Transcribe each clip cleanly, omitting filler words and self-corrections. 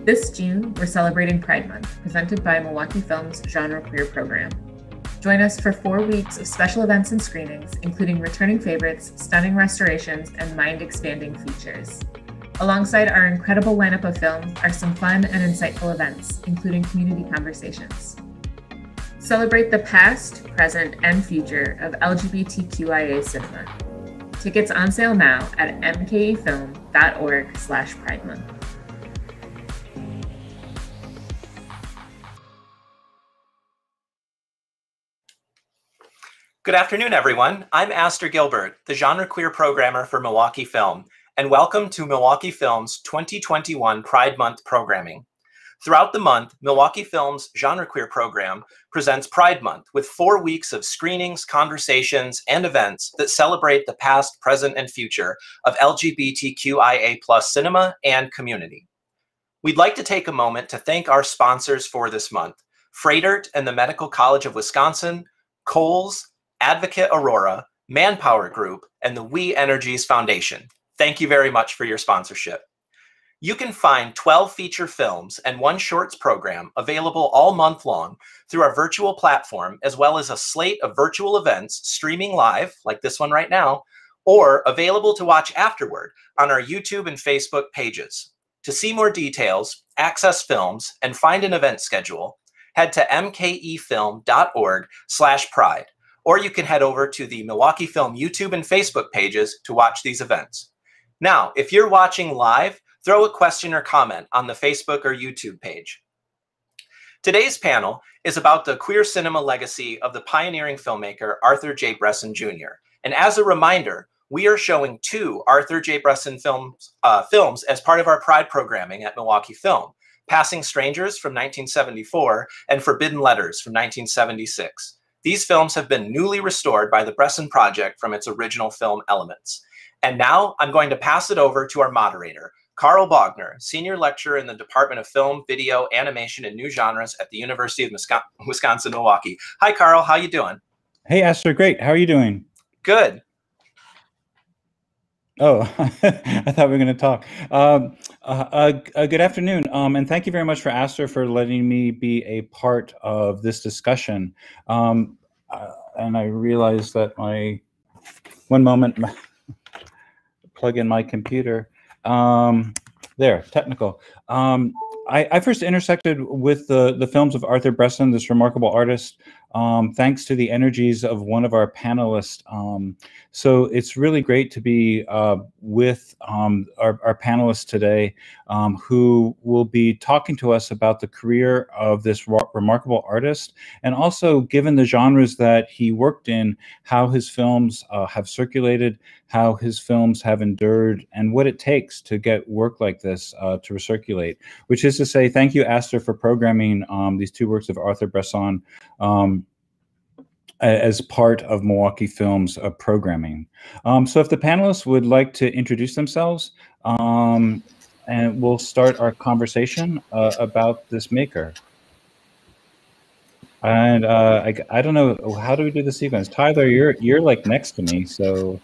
This June, we're celebrating Pride Month, presented by Milwaukee Film's Genre Queer program. Join us for 4 weeks of special events and screenings, including returning favorites, stunning restorations, and mind-expanding features. Alongside our incredible lineup of films are some fun and insightful events, including community conversations. Celebrate the past, present, and future of LGBTQIA cinema. Tickets on sale now at mkefilm.org/Pride Month. Good afternoon, everyone. I'm Aster Gilbert, the Genre Queer programmer for Milwaukee Film, and welcome to Milwaukee Film's 2021 Pride Month programming. Throughout the month, Milwaukee Film's Genre Queer program presents Pride Month with 4 weeks of screenings, conversations, and events that celebrate the past, present, and future of LGBTQIA+ cinema and community. We'd like to take a moment to thank our sponsors for this month, Freightert and the Medical College of Wisconsin, Kohl's, Advocate Aurora, Manpower Group, and the We Energies Foundation. Thank you very much for your sponsorship. You can find 12 feature films and 1 shorts program available all month long through our virtual platform, as well as a slate of virtual events streaming live, like this one right now, or available to watch afterward on our YouTube and Facebook pages. To see more details, access films, and find an event schedule, head to mkefilm.org/pride. Or you can head over to the Milwaukee Film YouTube and Facebook pages to watch these events. Now, if you're watching live, throw a question or comment on the Facebook or YouTube page. Today's panel is about the queer cinema legacy of the pioneering filmmaker Arthur J. Bressan Jr. And as a reminder, we are showing 2 Arthur J. Bressan films as part of our Pride programming at Milwaukee Film, Passing Strangers from 1974 and Forbidden Letters from 1976. These films have been newly restored by the Bressan Project from its original film elements. And now I'm going to pass it over to our moderator, Carl Wagner, Senior Lecturer in the Department of Film, Video, Animation, and New Genres at the University of Wisconsin-Milwaukee. Hi, Carl. How you doing? Hey, Aster. Great. How are you doing? Good. Oh, I thought we were going to talk. Good afternoon, and thank you very much for Aster for letting me be a part of this discussion. And I realized that one moment, plug in my computer. There, technical. I first intersected with the films of Arthur Bressan, this remarkable artist, thanks to the energies of one of our panelists. So it's really great to be with our panelists today, who will be talking to us about the career of this remarkable artist, and also, given the genres that he worked in, how his films have circulated, how his films have endured, and what it takes to get work like this to recirculate. Which is to say, thank you, Aster, for programming these 2 works of Arthur Bressan as part of Milwaukee Film's programming. So if the panelists would like to introduce themselves, and we'll start our conversation about this maker. And I don't know, how do we do the sequence? Tyler, you're like next to me, so.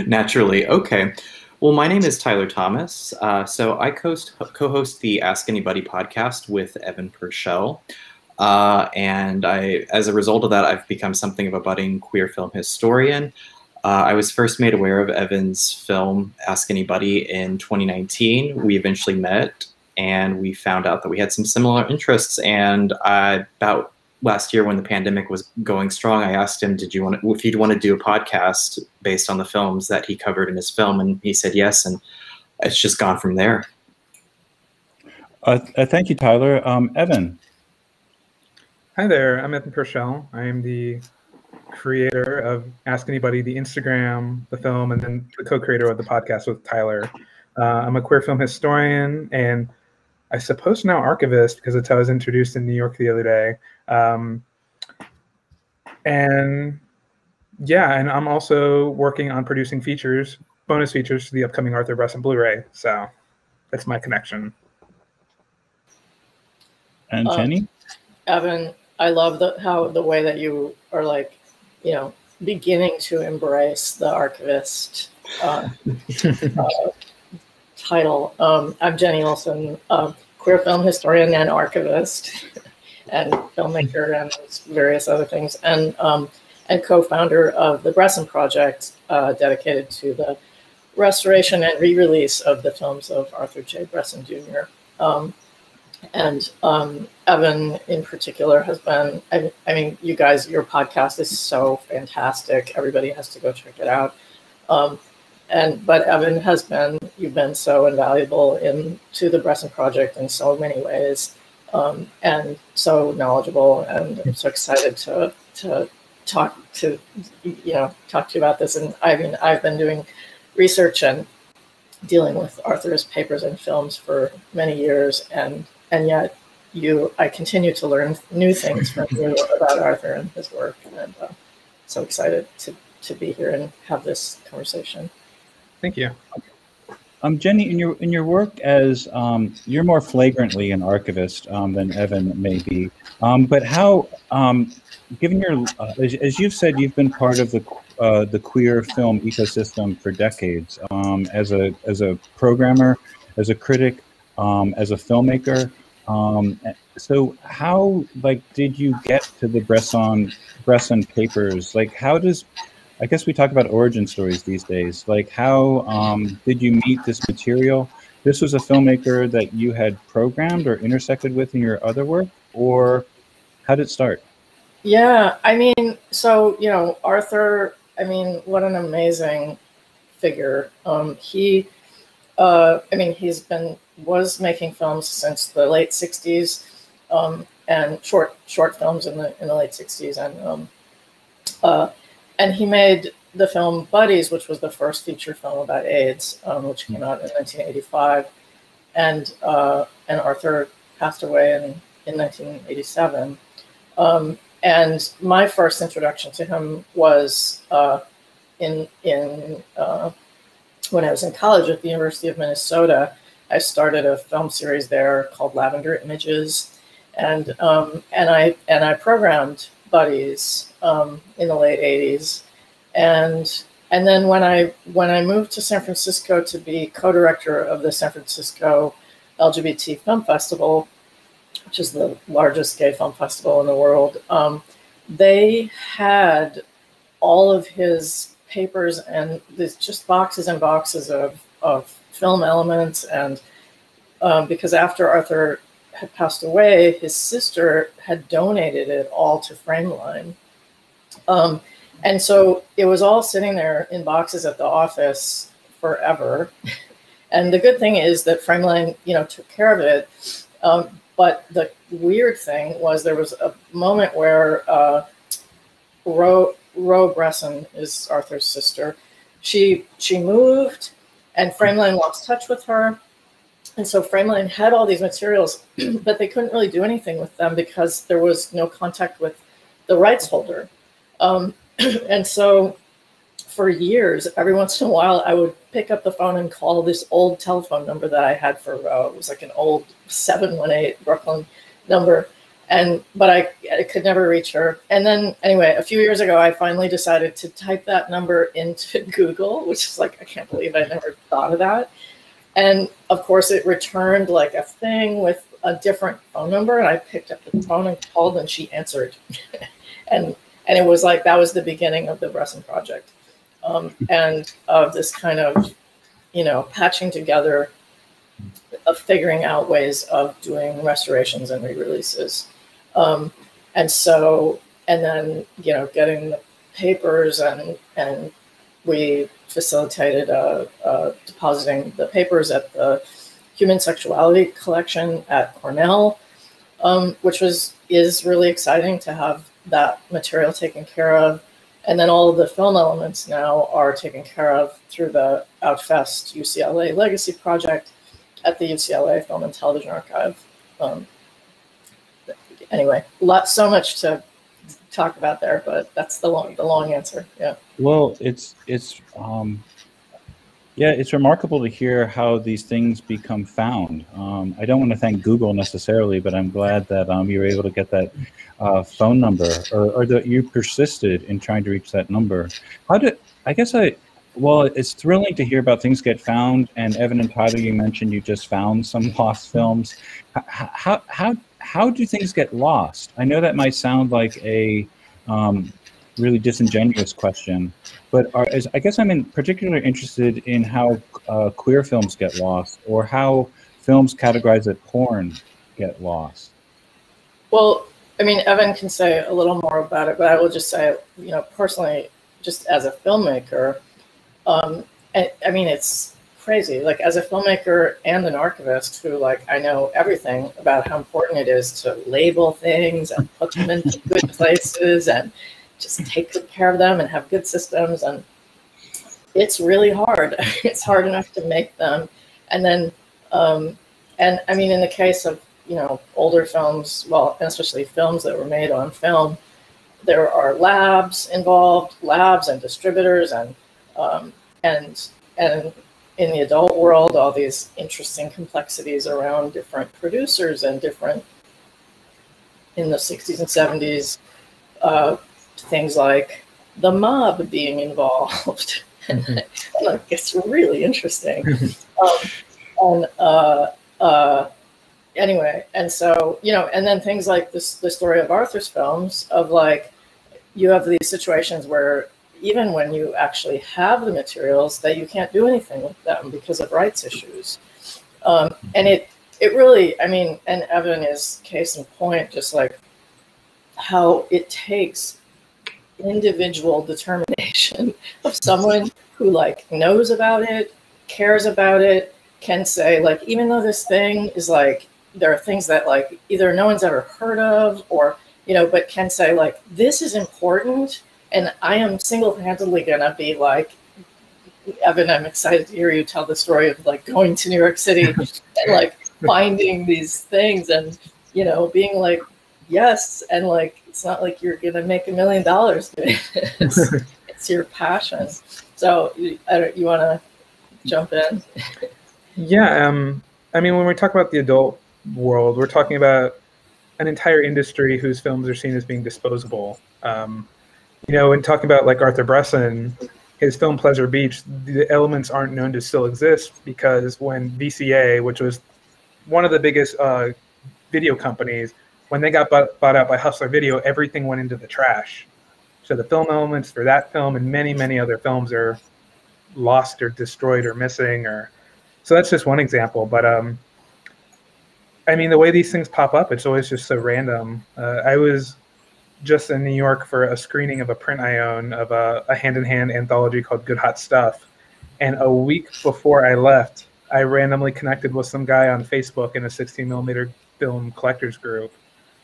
Naturally, okay. Well, my name is Tyler Thomas. So I co-host the Ask Anybody podcast with Evan Purcell. And as a result of that, I've become something of a budding queer film historian. I was first made aware of Evan's film, Ask Anybody, in 2019. We eventually met, and we found out that we had some similar interests. And about last year, when the pandemic was going strong, I asked him, if he'd want to do a podcast based on the films that he covered in his film, and he said yes, and it's just gone from there. Thank you, Tyler. Evan. Hi there, I'm Evan Purcell. I am the creator of Ask Anybody, the Instagram, the film, and then the co-creator of the podcast with Tyler. I'm a queer film historian, and I suppose now archivist, because that's how I was introduced in New York the other day. And I'm also working on producing features, bonus features for the upcoming Arthur Bressan Blu-ray. So that's my connection. And Jenny? Evan, I love the way that you are beginning to embrace the archivist title. I'm Jenny Olson, queer film historian and archivist, and filmmaker, and various other things, and co-founder of the Bressan Project, dedicated to the restoration and re-release of the films of Arthur J. Bressan Jr. Evan in particular has been, I mean, you guys, your podcast is so fantastic. Everybody has to go check it out. But Evan you've been so invaluable to the Bressan Project in so many ways, and so knowledgeable, and I'm so excited to talk to you about this. And I mean, I've been doing research and dealing with Arthur's papers and films for many years, and yet I continue to learn new things from you about Arthur and his work, and so excited to be here and have this conversation. Thank you. Jenny, in your work as you're more flagrantly an archivist than Evan may be, but how, given your as you've said, you've been part of the queer film ecosystem for decades, as a programmer, as a critic, as a filmmaker. So how, like, did you get to the Bressan papers? Like, how does, I guess we talk about origin stories these days. Like, how did you meet this material? This was a filmmaker that you had programmed or intersected with in your other work, or how did it start? Yeah, I mean, so, Arthur, I mean, what an amazing figure. He was making films since the late 60s, and short films in the late 60s, and he made the film Buddies, which was the first feature film about AIDS, which came out in 1985, and Arthur passed away in 1987. And my first introduction to him was when I was in college at the University of Minnesota. I started a film series there called Lavender Images, and I programmed Buddies in the late 80s, and then when I moved to San Francisco to be co-director of the San Francisco LGBT Film Festival, which is the largest gay film festival in the world, they had all of his papers, and there's just boxes and boxes of film elements, and because after Arthur had passed away, his sister had donated it all to Frameline. And so it was all sitting there in boxes at the office forever. And the good thing is that Frameline, took care of it. But the weird thing was there was a moment where Ro Bressan is Arthur's sister. She moved, and Frameline lost touch with her. And so Frameline had all these materials, but they couldn't really do anything with them because there was no contact with the rights holder. And so for years, every once in a while, I would pick up the phone and call this old telephone number that I had for, it was like an old 718 Brooklyn number. But I could never reach her. And then anyway, a few years ago, I finally decided to type that number into Google, which is like, I can't believe I never thought of that. And of course, it returned like a thing with a different phone number. And I picked up the phone and called, and she answered. and it was like, that was the beginning of the Bressan Project. And of this kind of, patching together of figuring out ways of doing restorations and re-releases. And then, getting the papers, and we facilitated depositing the papers at the Human Sexuality Collection at Cornell, which is really exciting to have that material taken care of. And then all of the film elements now are taken care of through the Outfest UCLA Legacy Project at the UCLA Film and Television Archive. Anyway, so much to talk about there, but that's the long answer. Yeah. Well, it's remarkable to hear how these things become found. I don't want to thank Google necessarily, but I'm glad that you were able to get that phone number, or that you persisted in trying to reach that number. Well, it's thrilling to hear about things get found. And Evan and Tyler, you mentioned you just found some lost films. How do things get lost? I know that might sound like a really disingenuous question, but I guess I'm particularly interested in how queer films get lost, or how films categorized as porn get lost. Well, I mean, Evan can say a little more about it, but I will just say, you know, personally, just as a filmmaker, I mean, it's crazy. Like, as a filmmaker and an archivist who, like, I know everything about how important it is to label things and put them into good places and just take good care of them and have good systems. And it's really hard. It's hard enough to make them. And then, and I mean, in the case of, you know, older films, well, especially films that were made on film, there are labs involved, labs and distributors, and in the adult world, all these interesting complexities around different producers and different, in the 60s and 70s, things like the mob being involved. Mm-hmm. And it gets really interesting. Anyway, and so, you know, and then things like this, the story of Arthur's films, of like, you have these situations where even when you actually have the materials, that you can't do anything with them because of rights issues. And it really, I mean, and Evan is case in point, just like how it takes individual determination of someone who like knows about it, cares about it, can say like, even though this thing is like, there are things that like either no one's ever heard of, or, you know, but can say like, this is important, and I am single-handedly gonna be like, Evan, I'm excited to hear you tell the story of like going to New York City and like finding these things and, you know, being like, yes, and like, it's not like you're gonna make $1 million doing this. It's your passion. So you wanna jump in? Yeah, I mean, when we talk about the adult world, we're talking about an entire industry whose films are seen as being disposable. You know, when talking about like Arthur Bressan, his film Pleasure Beach, the elements aren't known to still exist because when VCA, which was one of the biggest video companies, when they got bought out by Hustler Video, everything went into the trash. So the film elements for that film and many, many other films are lost or destroyed or missing, or so that's just one example. But I mean, the way these things pop up, it's always just so random. I was just in New York for a screening of a print I own of a hand-in-hand anthology called Good Hot Stuff. And a week before I left, I randomly connected with some guy on Facebook in a 16mm film collectors group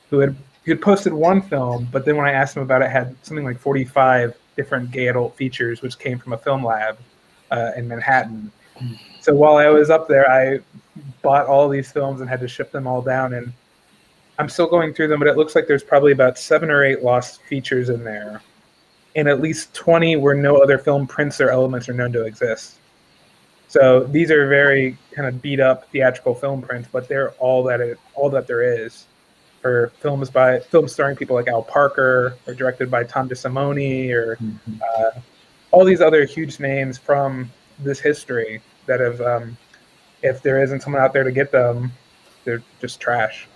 who had posted one film, but then when I asked him about it, had something like 45 different gay adult features, which came from a film lab in Manhattan. So while I was up there, I bought all these films and had to ship them all down. And I'm still going through them, but it looks like there's probably about 7 or 8 lost features in there, and at least 20 where no other film prints or elements are known to exist. So these are very kind of beat up theatrical film prints, but they're all that there is for films starring people like Al Parker, or directed by Tom DeSimone, or all these other huge names from this history that have, if there isn't someone out there to get them, they're just trash.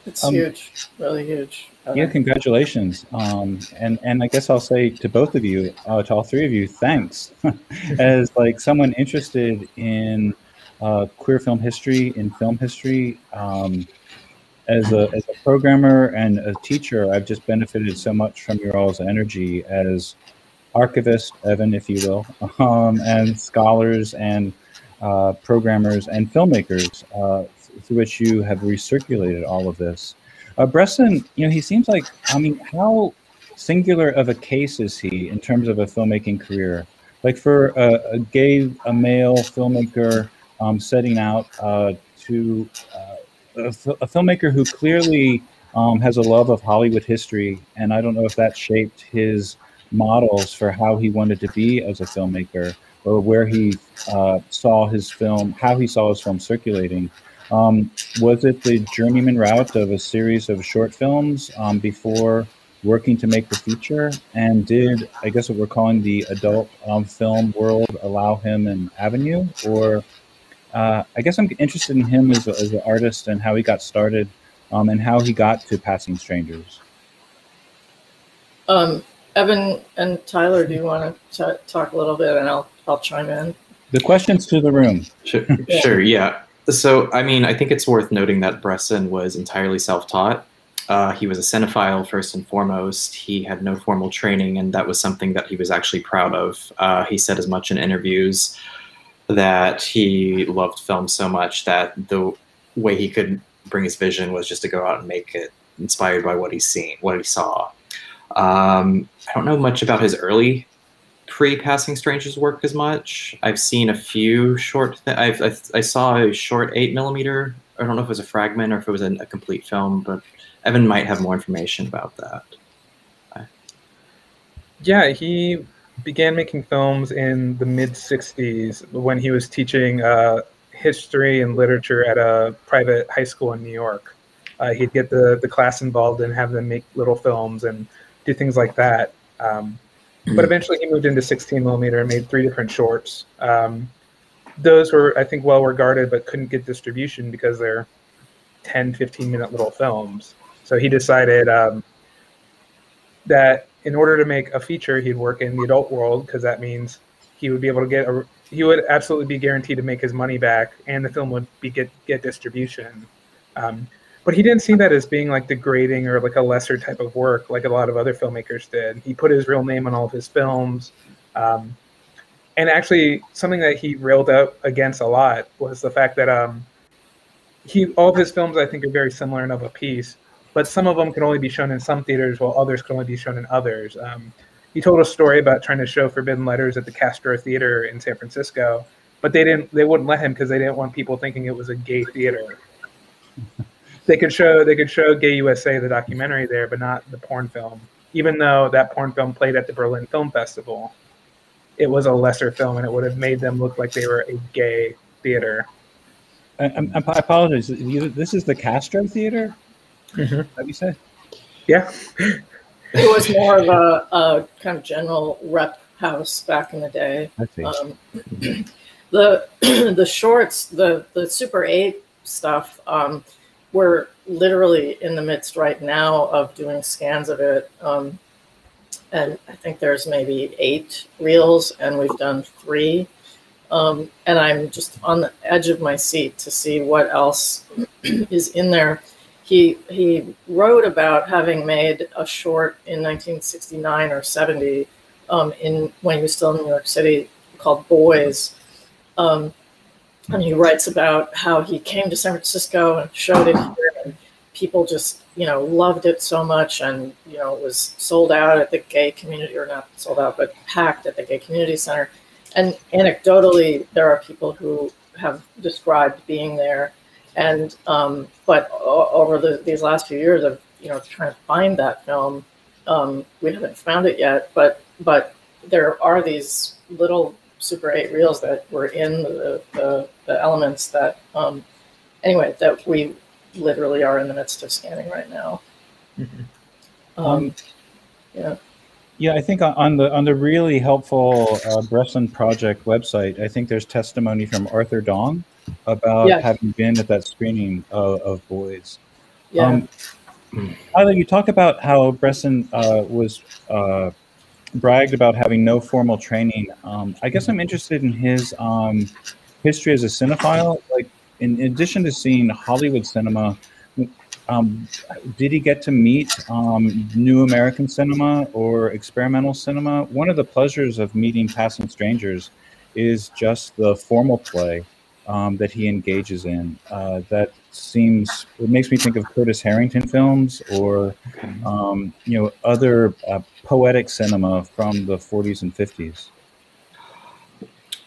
It's huge, really huge. Yeah, congratulations. And I guess I'll say to both of you, to all three of you, thanks. As like someone interested in queer film history, in film history, as a programmer and a teacher, I've just benefited so much from your all's energy as archivists, Evan, if you will, and scholars and programmers and filmmakers, through which you have recirculated all of this. Bressan, you know, he seems like, I mean, how singular of a case is he in terms of a filmmaking career? Like for a male filmmaker setting out to a filmmaker who clearly has a love of Hollywood history, and I don't know if that shaped his models for how he wanted to be as a filmmaker, or where he saw his film, how he saw his film circulating. Was it the journeyman route of a series of short films before working to make the feature? And did, I guess what we're calling the adult film world allow him an avenue? Or I guess I'm interested in him as an artist and how he got started and how he got to Passing Strangers. Evan and Tyler, do you want to talk a little bit, and I'll chime in? The questions to the room. Sure, yeah. So, I mean, I think it's worth noting that Bressan was entirely self-taught. He was a cinephile first and foremost. He had no formal training, and that was something that he was actually proud of. He said as much in interviews that he loved film so much that the way he could bring his vision was just to go out and make it inspired by what he saw. I don't know much about his early pre-Passing Strangers work as much. I've seen a few short. I saw a short 8mm. I don't know if it was a fragment or if it was a complete film, but Evan might have more information about that. Yeah, he began making films in the mid-'60s when he was teaching history and literature at a private high school in New York. He'd get the class involved and have them make little films and do things like that. But eventually he moved into 16mm and made 3 different shorts. Those were, I think, well regarded, but couldn't get distribution because they're 10, 15-minute little films. So he decided that in order to make a feature, he'd work in the adult world, because that means he would be able to he would absolutely be guaranteed to make his money back, and the film would get distribution. But he didn't see that as being like degrading or like a lesser type of work like a lot of other filmmakers did. He put his real name on all of his films. And actually, something that he railed out against a lot was the fact that all of his films, I think, are very similar and of a piece, but some of them can only be shown in some theaters while others can only be shown in others. He told a story about trying to show Forbidden Letters at the Castro Theater in San Francisco, but they wouldn't let him because they didn't want people thinking it was a gay theater. They could show Gay USA, the documentary, there, but not the porn film. Even though that porn film played at the Berlin Film Festival, it was a lesser film, and it would have made them look like they were a gay theater. I apologize. This is the Castro Theater? Mm-hmm. What you say? Yeah. It was more of a kind of general rep house back in the day. I see. The shorts, the Super 8 stuff, we're literally in the midst right now of doing scans of it. And I think there's maybe 8 reels, and we've done 3. And I'm just on the edge of my seat to see what else is in there. He wrote about having made a short in 1969 or 70 when he was still in New York City called Boys. And he writes about how he came to San Francisco and showed it here, and people just, loved it so much, and, it was sold out at the gay community, or not sold out, but packed at the Gay Community Center. And anecdotally, there are people who have described being there. And, but over these last few years of, trying to find that film, we haven't found it yet, but there are these little Super 8 reels that were in the elements that, anyway, that we literally are in the midst of scanning right now. Mm-hmm. Yeah, I think on the really helpful Bressan Project website, I think there's testimony from Arthur Dong about having been at that screening of Boys. Yeah. Tyler, you talk about how Bressan was bragged about having no formal training. I guess I'm interested in his history as a cinephile. Like, in addition to seeing Hollywood cinema, did he get to meet new American cinema or experimental cinema? One of the pleasures of meeting Passing Strangers is just the formal play that he engages in. It makes me think of Curtis Harrington films or, other poetic cinema from the 40s and 50s.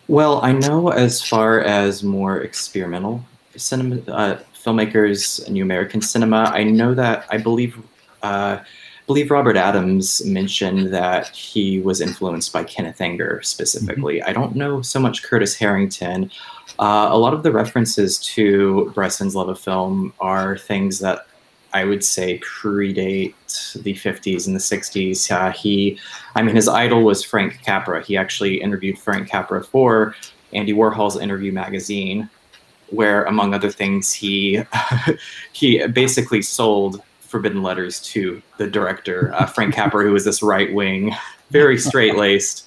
Well, I know as far as more experimental cinema, filmmakers, new American cinema, I know that I believe Robert Adams mentioned that he was influenced by Kenneth Anger specifically. Mm-hmm. I don't know so much Curtis Harrington. A lot of the references to Bressan's love of film are things that I would say, predate the 50s and the 60s. His idol was Frank Capra. He actually interviewed Frank Capra for Andy Warhol's Interview magazine, where, among other things, he basically sold Forbidden Letters to the director, Frank Capra, who was this right-wing, very straight-laced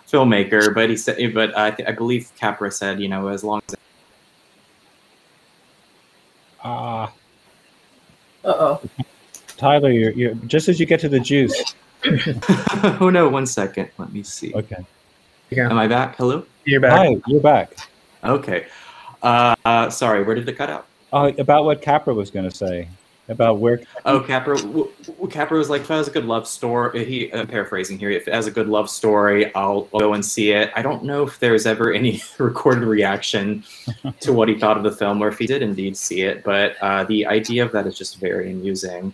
filmmaker. But he said, I believe Capra said, as long as. Uh-oh. Tyler, you're just as you get to the juice. Oh no! 1 second. Let me see. Okay. Yeah. Am I back? Hello. You're back. Hi, you're back. Okay. Sorry. Where did it cut out? About what Capra was going to say. About where. Oh, Capra was like, if it has a good love story, paraphrasing here, if it has a good love story, I'll go and see it. I don't know if there's ever any recorded reaction to what he thought of the film, or if he did indeed see it, but the idea of that is just very amusing.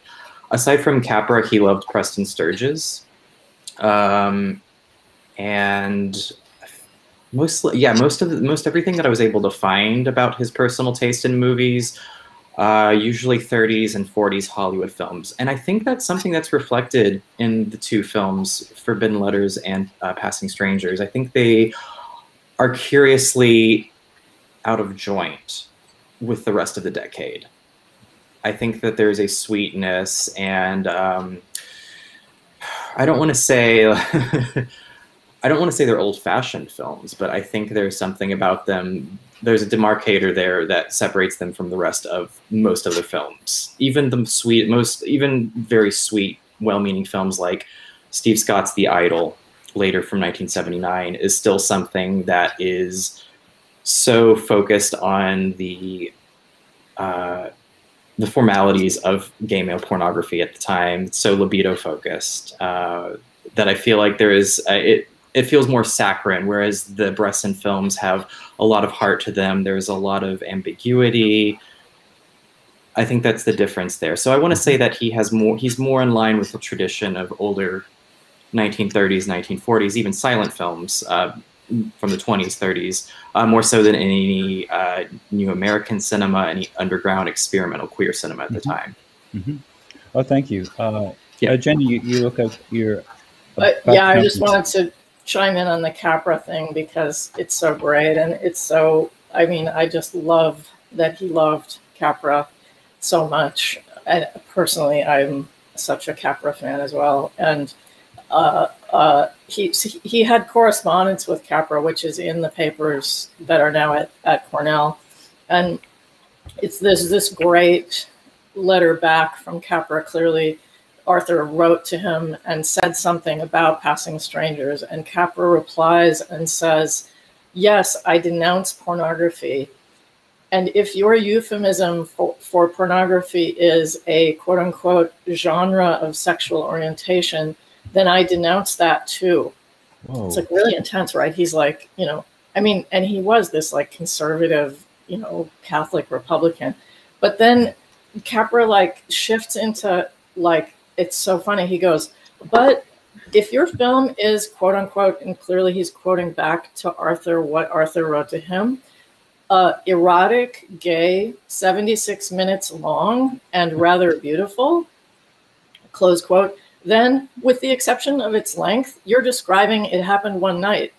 Aside from Capra, he loved Preston Sturges. And most everything that I was able to find about his personal taste in movies, usually 30s and 40s Hollywood films. And I think that's something that's reflected in the two films, Forbidden Letters and Passing Strangers. I think they are curiously out of joint with the rest of the decade. I think that there's a sweetness, and I don't want to say they're old-fashioned films, but I think there's something about them. There's a demarcator there that separates them from the rest of most of the films. Even very sweet, well-meaning films like Steve Scott's The Idol, later from 1979, is still something that is so focused on the formalities of gay male pornography at the time, so libido focused, that I feel like there is it feels more saccharine, whereas the Bressan films have a lot of heart to them. There's a lot of ambiguity. I think that's the difference there. So I want to say that he's more in line with the tradition of older 1930s, 1940s, even silent films from the 20s, 30s, more so than any new American cinema, any underground experimental queer cinema at the time. Mm-hmm. Oh, thank you. Jenny, you look at your... yeah, I just wanted to chime in on the Capra thing because it's so great, and it's so, I just love that he loved Capra so much. And personally, I'm such a Capra fan as well. And he had correspondence with Capra, which is in the papers that are now at Cornell. And there's this great letter back from Capra. Clearly, Arthur wrote to him and said something about Passing Strangers, and Capra replies and says, "Yes, I denounce pornography. And if your euphemism for pornography is a quote unquote genre of sexual orientation, then I denounce that too." Whoa. It's like really intense, right? He's like, and he was this like conservative, Catholic Republican. But then Capra shifts into it's so funny. He goes, "But if your film is quote unquote," and clearly he's quoting back to Arthur, what Arthur wrote to him, "erotic, gay, 76 minutes long, and rather beautiful," close quote, "then with the exception of its length, you're describing It Happened One Night."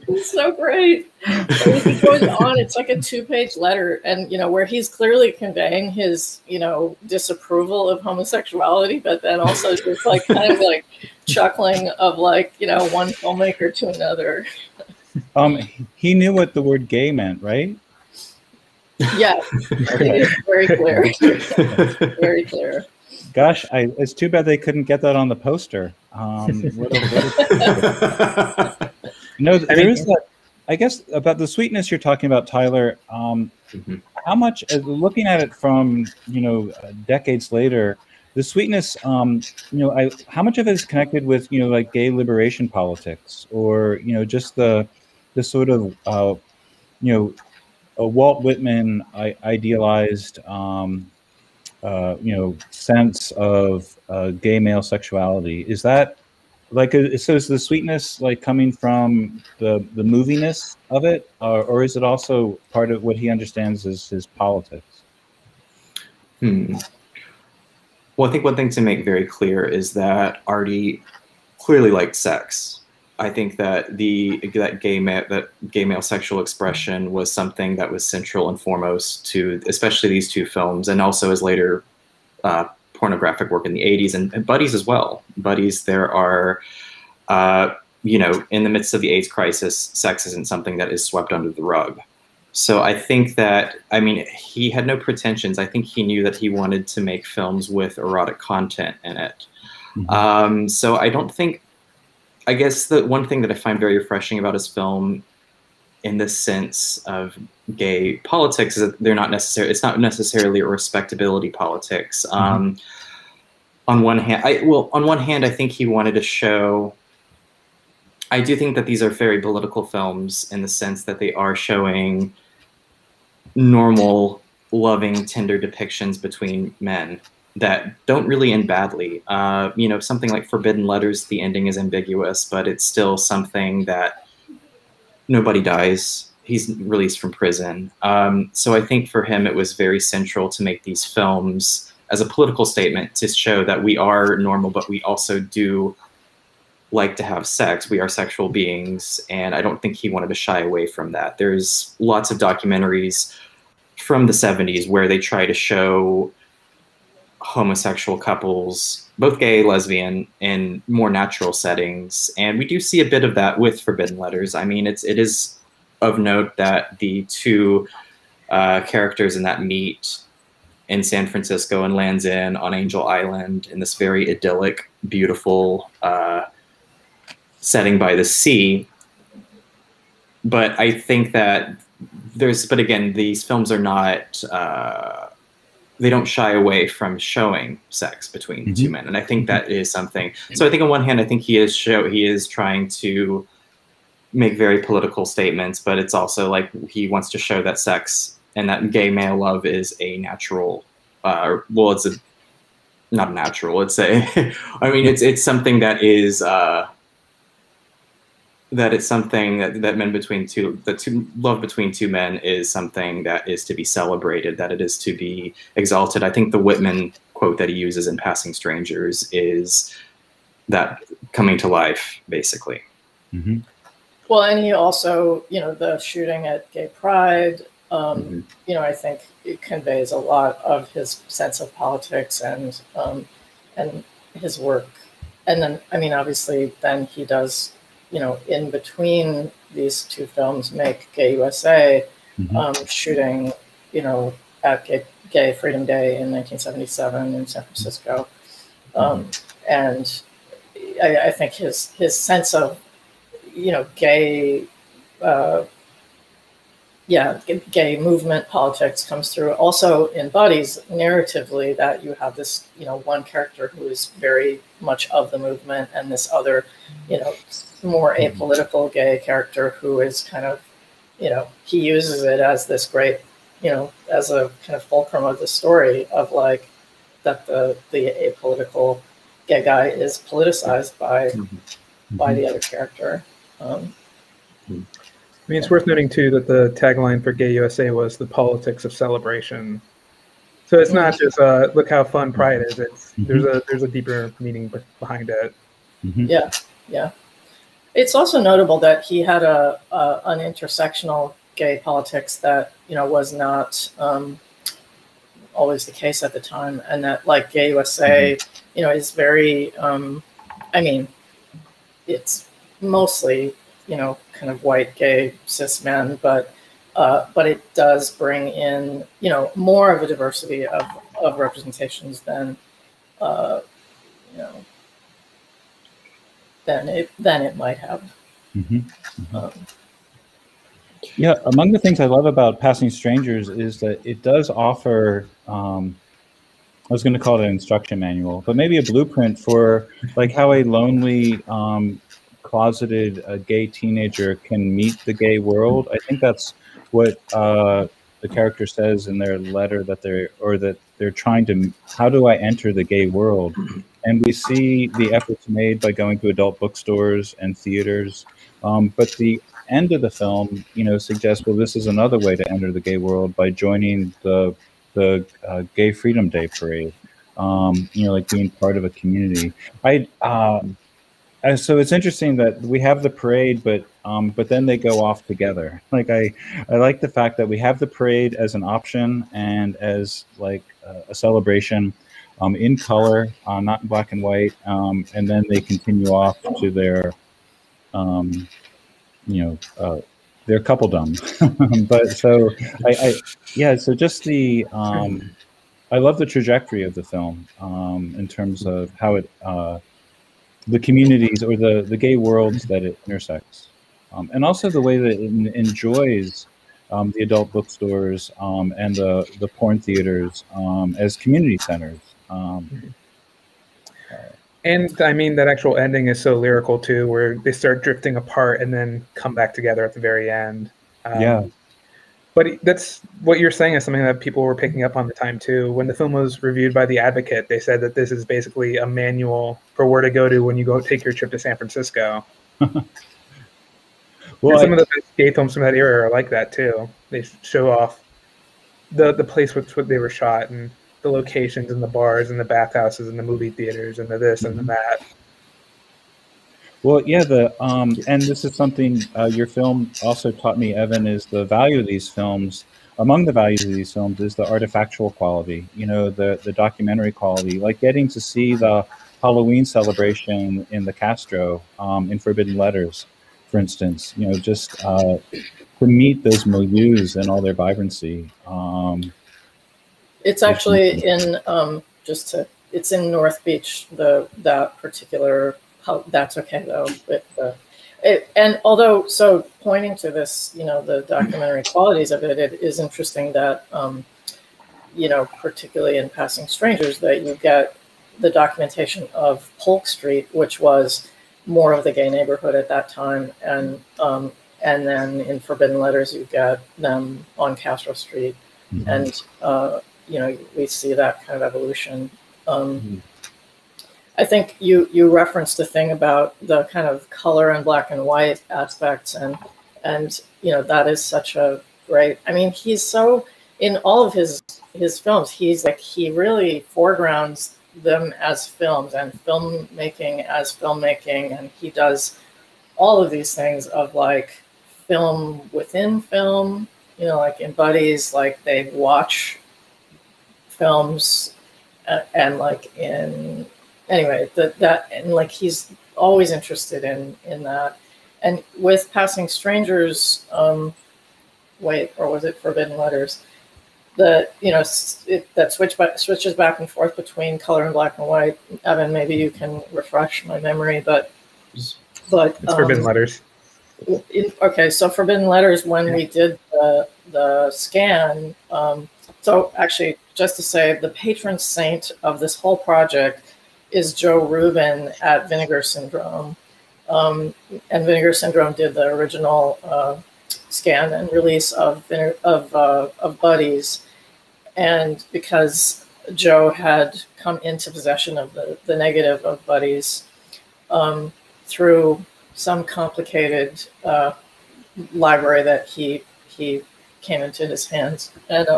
It's so great. He goes on, it's like a 2-page letter, and where he's clearly conveying his disapproval of homosexuality, but then also just kind of chuckling of one filmmaker to another. He knew what the word gay meant, right? Yeah, okay. It's very clear. Very clear. Gosh, it's too bad they couldn't get that on the poster. There is that. I guess about the sweetness you're talking about, Tyler. How much, looking at it from decades later, the sweetness, how much of it is connected with gay liberation politics, or just the sort of a Walt Whitman idealized sense of gay male sexuality? Is that like, so is the sweetness like coming from the moviness of it, or is it also part of what he understands as his politics? Well, I think one thing to make very clear is that Artie clearly liked sex. I think that that gay male sexual expression was something that was central and foremost to especially these two films, and also his later pornographic work in the 80s and Buddies as well. Buddies, there are, you know, in the midst of the AIDS crisis, sex isn't something that is swept under the rug. So I think that, I mean, he had no pretensions. I think he knew that he wanted to make films with erotic content in it. So I don't think, I guess the one thing that I find very refreshing about his film in the sense of gay politics is that they're not necessarily, it's not necessarily a respectability politics. On one hand, I think he wanted to show, I do think that these are very political films in the sense that they are showing normal, loving, tender depictions between men that don't really end badly. You know, something like Forbidden Letters, the ending is ambiguous, but it's still something that nobody dies. He's released from prison. So I think for him, it was very central to make these films as a political statement to show that we are normal, but we also do like to have sex. We are sexual beings, and I don't think he wanted to shy away from that. There's lots of documentaries from the 70s where they try to show homosexual couples, both gay, lesbian, in more natural settings, and we do see a bit of that with Forbidden Letters. I mean, it is of note that the two characters in that meet in San Francisco and lands on Angel Island in this very idyllic, beautiful setting by the sea. But I think that but again, these films are not, they don't shy away from showing sex between two men. And I think that is something. So I think on one hand, I think he is trying to make very political statements, but it's also like he wants to show that sex and that gay male love is a natural, well, it's not natural. It's a, I mean, it's something that is, that it's something that love between two men is something that is to be celebrated, that it is to be exalted. I think the Whitman quote that he uses in Passing Strangers is that coming to life, basically. Well, and he also, you know, the shooting at Gay Pride, you know, I think it conveys a lot of his sense of politics and his work. And then, I mean, obviously, then he does, you know, in between these two films, make Gay USA, shooting, you know, at Gay Freedom Day in 1977 in San Francisco. And I think his sense of, you know, gay movement politics comes through also in Buddies narratively, that you have this, you know, one character who is very much of the movement and this other, you know, more apolitical gay character who is kind of, you know, he uses it as this great, you know, as a kind of fulcrum of the story of like that the apolitical gay guy is politicized by the other character. I mean, it's worth noting too that the tagline for Gay USA was the politics of celebration. So it's not just look how fun Pride is. It's there's a deeper meaning behind it. Yeah. It's also notable that he had an intersectional gay politics that, you know, was not always the case at the time, and that like Gay USA, you know, is very. I mean, it's mostly, you know, kind of white, gay, cis men, but it does bring in, you know, more of a diversity of representations than, you know, than it might have. Yeah, among the things I love about Passing Strangers is that it does offer, I was going to call it an instruction manual, but maybe a blueprint for like how a lonely, closeted gay teenager can meet the gay world. I think that's what the character says in their letter, that they're trying to, how do I enter the gay world? and we see the efforts made by going to adult bookstores and theaters. But the end of the film, suggests, well, this is another way to enter the gay world by joining the Gay Freedom Day parade. Like being part of a community. So it's interesting that we have the parade, but then they go off together. Like I like the fact that we have the parade as an option and as like a celebration, in color, not in black and white, and then they continue off to their, their coupledom. But so so just the I love the trajectory of the film, in terms of how it. The communities or the gay worlds that it intersects, and also the way that it enjoys the adult bookstores and the porn theaters as community centers. And I mean, that actual ending is so lyrical too, where they start drifting apart and then come back together at the very end. Yeah. But that's what you're saying is something that people were picking up on the time too. When the film was reviewed by The Advocate, they said that this is basically a manual for where to go to when you go take your trip to San Francisco. Well, some of the gay films from that era are like that too. They show off the place which they were shot and the locations and the bars and the bathhouses and the movie theaters and the this and the that. Well, yeah, and this is something your film also taught me, Evan, is the value of these films. Among the values of these films is the artifactual quality, the documentary quality, like getting to see the Halloween celebration in the Castro, in Forbidden Letters, for instance, just to meet those milieux and all their vibrancy. It's actually in, it's in North Beach, that particular. That's okay though. And although, so pointing to this, the documentary qualities of it, it is interesting that, particularly in Passing Strangers, that you get the documentation of Polk Street, which was more of the gay neighborhood at that time, and then in Forbidden Letters, you get them on Castro Street, and we see that kind of evolution. I think you referenced the thing about the kind of color and black and white aspects, and that is such a great. I mean, he's so in all of his films. He's like, he really foregrounds them as films and filmmaking as filmmaking, and he does all of these things of like film within film. Like in Buddies, like they watch films and like in. Anyway, that and like he's always interested in that, and with Passing Strangers, or was it Forbidden Letters? That switches back and forth between color and black and white. Evan, maybe you can refresh my memory, but it's Forbidden Letters. Okay, so Forbidden Letters, when we did the scan. So actually, just to say, the patron saint of this whole project is Joe Rubin at Vinegar Syndrome. And Vinegar Syndrome did the original scan and release of Buddies. And because Joe had come into possession of the negative of Buddies through some complicated library that he came into his hands. And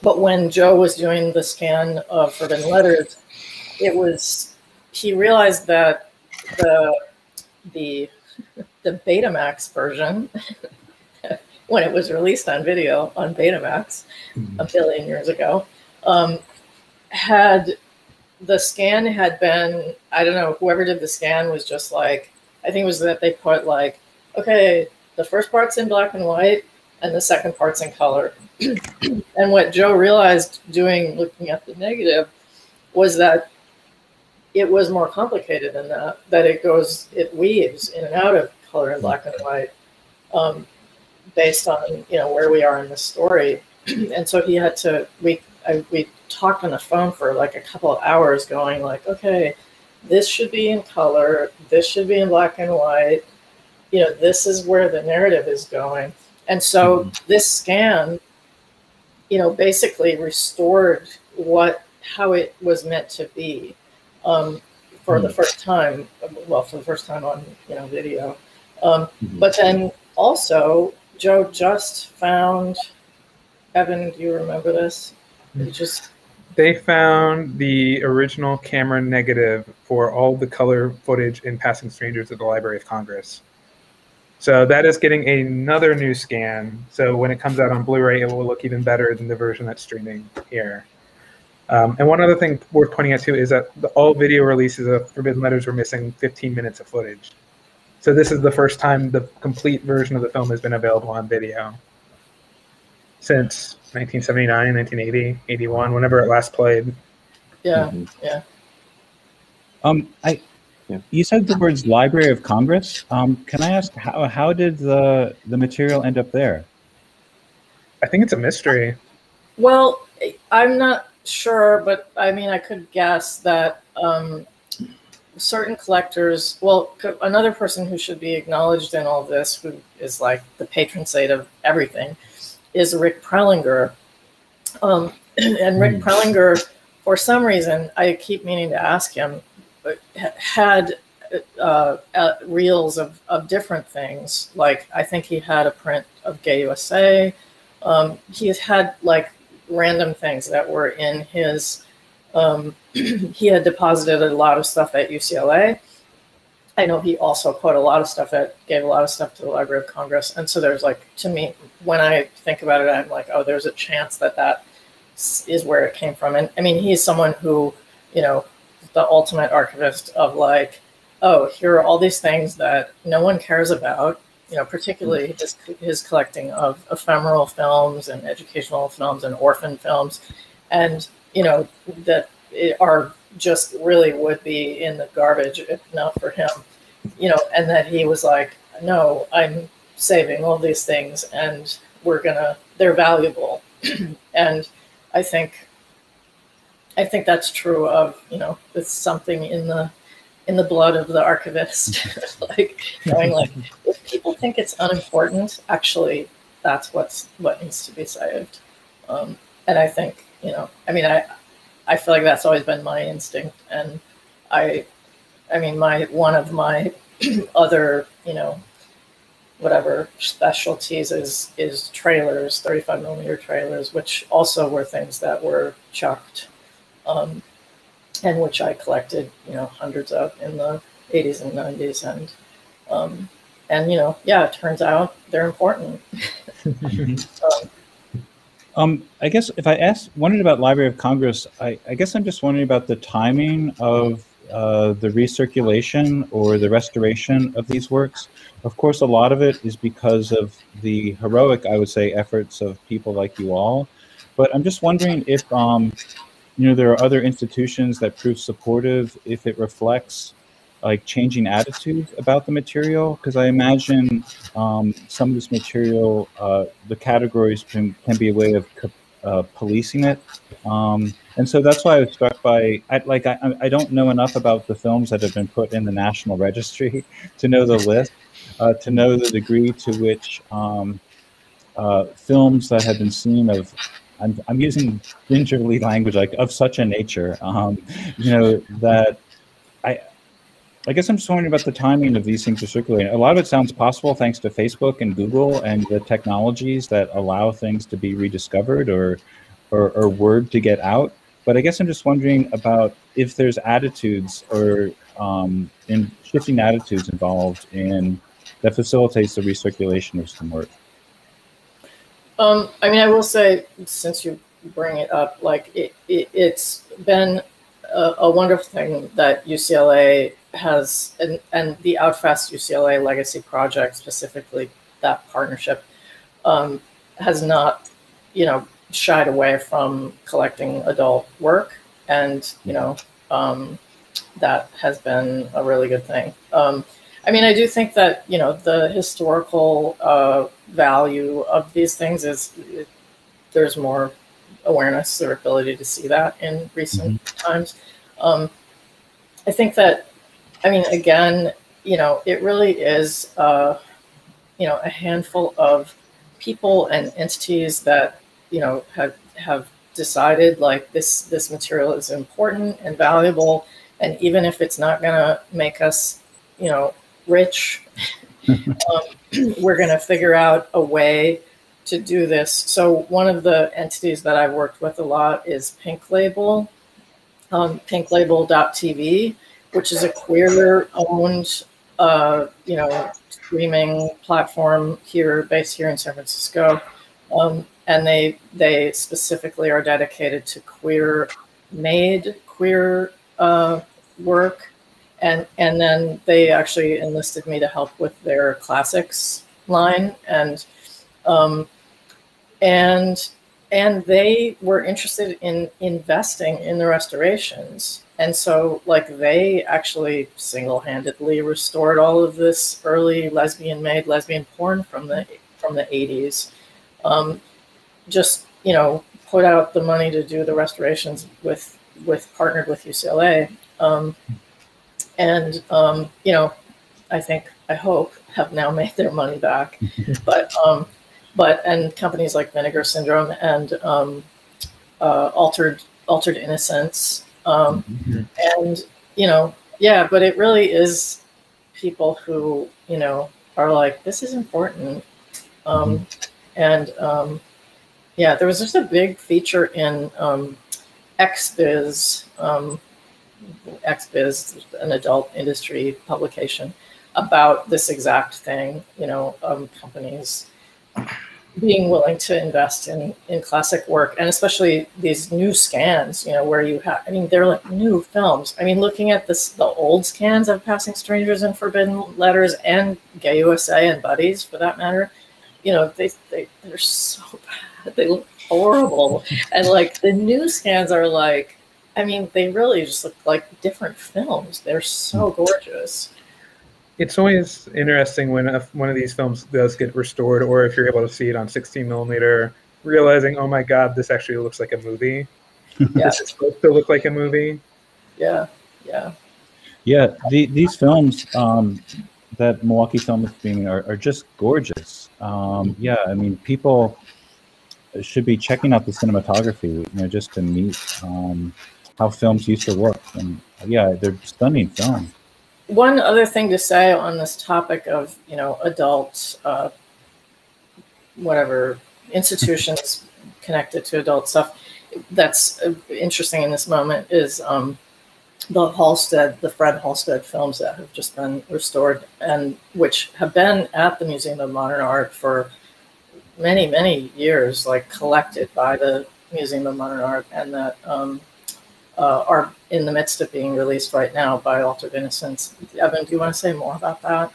but when Joe was doing the scan of Forbidden Letters, he realized that the Betamax version, when it was released on video on Betamax a billion years ago, the scan had been, I don't know, whoever did the scan was just like, I think it was that they put like, okay, the first part's in black and white and the second part's in color. And what Joe realized looking at the negative was that it was more complicated than that it weaves in and out of color and black and white based on, where we are in the story. And so he had to, we talked on the phone for like a couple of hours going like, okay, this should be in color, this should be in black and white, this is where the narrative is going. And so this scan, basically restored what how it was meant to be for the first time. Well, for the first time on video. But then also, Joe just found. Evan, do you remember this? They found the original camera negative for all the color footage in Passing Strangers at the Library of Congress. So that is getting another new scan. So when it comes out on Blu-ray, it will look even better than the version that's streaming here. And one other thing worth pointing out too is that all video releases of Forbidden Letters were missing 15 minutes of footage. So this is the first time the complete version of the film has been available on video since 1979, 1980, 81, whenever it last played. Yeah, You said the words Library of Congress. Can I ask how did the material end up there? I think it's a mystery. Well, I'm not sure, but I mean, I could guess that certain collectors, well, another person who should be acknowledged in all this, who is like the patron saint of everything, is Rick Prelinger. And Rick Prelinger, for some reason, I keep meaning to ask him, had reels of different things. Like, I think he had a print of Gay USA. He's had like random things that were in his, he had deposited a lot of stuff at UCLA. I know he also put a lot of stuff gave a lot of stuff to the Library of Congress. And so there's like, to me, when I think about it, I'm like, oh, there's a chance that is where it came from. And I mean, he's someone who, the ultimate archivist of like, oh, here are all these things that no one cares about, particularly his collecting of ephemeral films and educational films and orphan films. And, that are just really would be in the garbage if not for him, and that he was like, no, I'm saving all these things and they're valuable. And I think that's true of, it's something in the blood of the archivist, like knowing like, if people think it's unimportant, actually that's what needs to be saved. And I think, I feel like that's always been my instinct. And one of my other, whatever specialties is trailers, 35 millimeter trailers, which also were things that were chucked, and which I collected, hundreds of in the 80s and 90s. And it turns out they're important. I guess if I wondered about Library of Congress, I guess I'm just wondering about the timing of the recirculation or the restoration of these works. Of course, a lot of it is because of the heroic, I would say, efforts of people like you all. But I'm just wondering if, there are other institutions that prove supportive, if it reflects like changing attitudes about the material, because I imagine some of this material, the categories can be a way of policing it. And so that's why I was struck by, I don't know enough about the films that have been put in the National Registry to know the list, to know the degree to which films that have been seen of, I'm using gingerly language, like of such a nature, that I guess I'm just wondering about the timing of these things are circulating. A lot of it sounds possible thanks to Facebook and Google and the technologies that allow things to be rediscovered or word to get out. But I guess I'm just wondering about if there's attitudes or in shifting attitudes involved in that facilitates the recirculation of some work. I will say, since you bring it up, like it's been a wonderful thing that UCLA has, and the Outfast UCLA Legacy Project, specifically that partnership, has not, shied away from collecting adult work, and that has been a really good thing. I do think that the historical value of these things is there's more awareness or ability to see that in recent times. I think that, again, it really is, a handful of people and entities that, have decided like this material is important and valuable, and even if it's not going to make us, you know, rich, we're going to figure out a way to do this. So one of the entities that I've worked with a lot is Pink Label, pinklabel.tv, which is a queer-owned, you know, streaming platform based here in San Francisco. And they specifically are dedicated to queer-made queer work. And then they actually enlisted me to help with their classics line. And they were interested in investing in the restorations. And so like they actually single-handedly restored all of this early lesbian-made lesbian porn from the 80s. Just, you know, put out the money to do the restorations with partnered with UCLA. You know, I hope have now made their money back. And companies like Vinegar Syndrome and Altered Innocence. And, you know, yeah, but it really is people who, you know, are like, this is important. Yeah, there was just a big feature in XBiz, an adult industry publication, about this exact thing, you know, companies being willing to invest in classic work, and especially these new scans, you know, where you have, I mean, they're like new films. I mean, looking at the old scans of Passing Strangers and Forbidden Letters and Gay USA and Buddies, for that matter, you know, they're so bad. They look horrible. And like the new scans are like, I mean, they really just look like different films. They're so gorgeous. It's always interesting when one of these films does get restored, or if you're able to see it on 16 millimeter, realizing, oh my God, this actually looks like a movie. Yeah. This is supposed to look like a movie. Yeah, yeah. Yeah, these films that Milwaukee Film is streaming are just gorgeous. Yeah, I mean, people should be checking out the cinematography, you know, just to meet how films used to look. And yeah, they're stunning films. One other thing to say on this topic of, you know, adult, whatever, institutions connected to adult stuff that's interesting in this moment is the Fred Halstead films that have just been restored, and which have been at the Museum of Modern Art for many, many years, like collected by the Museum of Modern Art, and that are in the midst of being released right now by Altered Innocence. Evan, do you want to say more about that?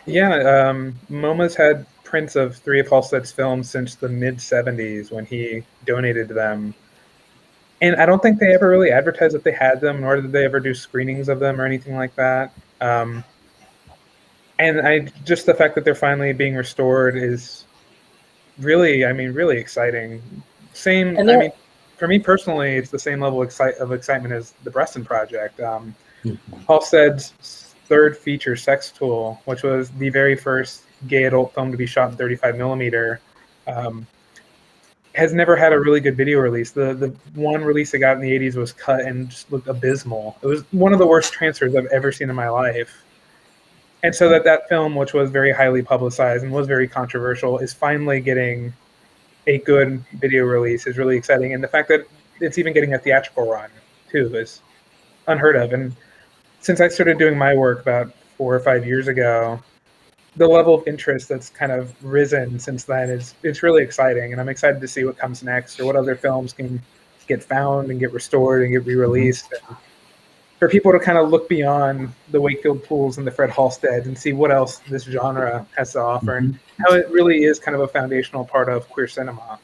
Yeah, MoMA's had prints of 3 of Halstead's films since the mid-'70s when he donated them. And I don't think they ever really advertised that they had them, nor did they ever do screenings of them or anything like that. And just the fact that they're finally being restored is really, I mean, really exciting. I mean, for me personally, it's the same level of excitement as the Bressan project. Halstead's third feature, Sex Tool, which was the very first gay adult film to be shot in 35 millimeter, has never had a really good video release. The one release I got in the 80s was cut and just looked abysmal. It was one of the worst transfers I've ever seen in my life. And so that film, which was very highly publicized and was very controversial, is finally getting a good video release is really exciting. And the fact that it's even getting a theatrical run, too, is unheard of. And since I started doing my work about 4 or 5 years ago, the level of interest that's kind of risen since then it's really exciting. And I'm excited to see what comes next, or what other films can get found and get restored and get re-released. And for people to kind of look beyond the Wakefield Pools and the Fred Halstead and see what else this genre has to offer, and how it really is kind of a foundational part of queer cinema.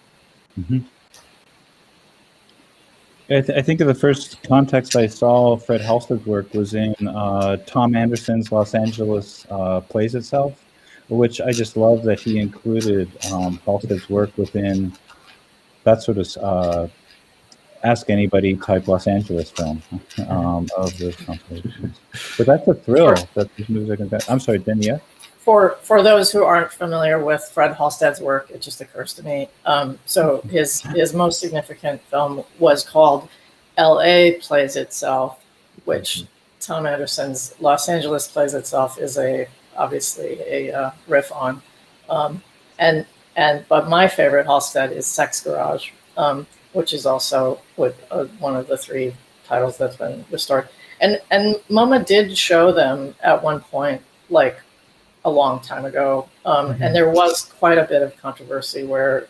I think of the first context I saw Fred Halstead's work was in Tom Anderson's Los Angeles Plays Itself, which I just love that he included Halstead's work within that sort of Ask Anybody type Los Angeles film of the compilations. But that's a thrill that these movies are going to. I'm sorry, Danielle? for those who aren't familiar with Fred Halsted's work, it just occurs to me. So his most significant film was called L.A. Plays Itself, which Tom Anderson's Los Angeles Plays Itself is obviously a riff on. But my favorite Halsted is Sex Garage, which is also one of the 3 titles that's been restored. And MoMA did show them at one point, like a long time ago, and there was quite a bit of controversy where,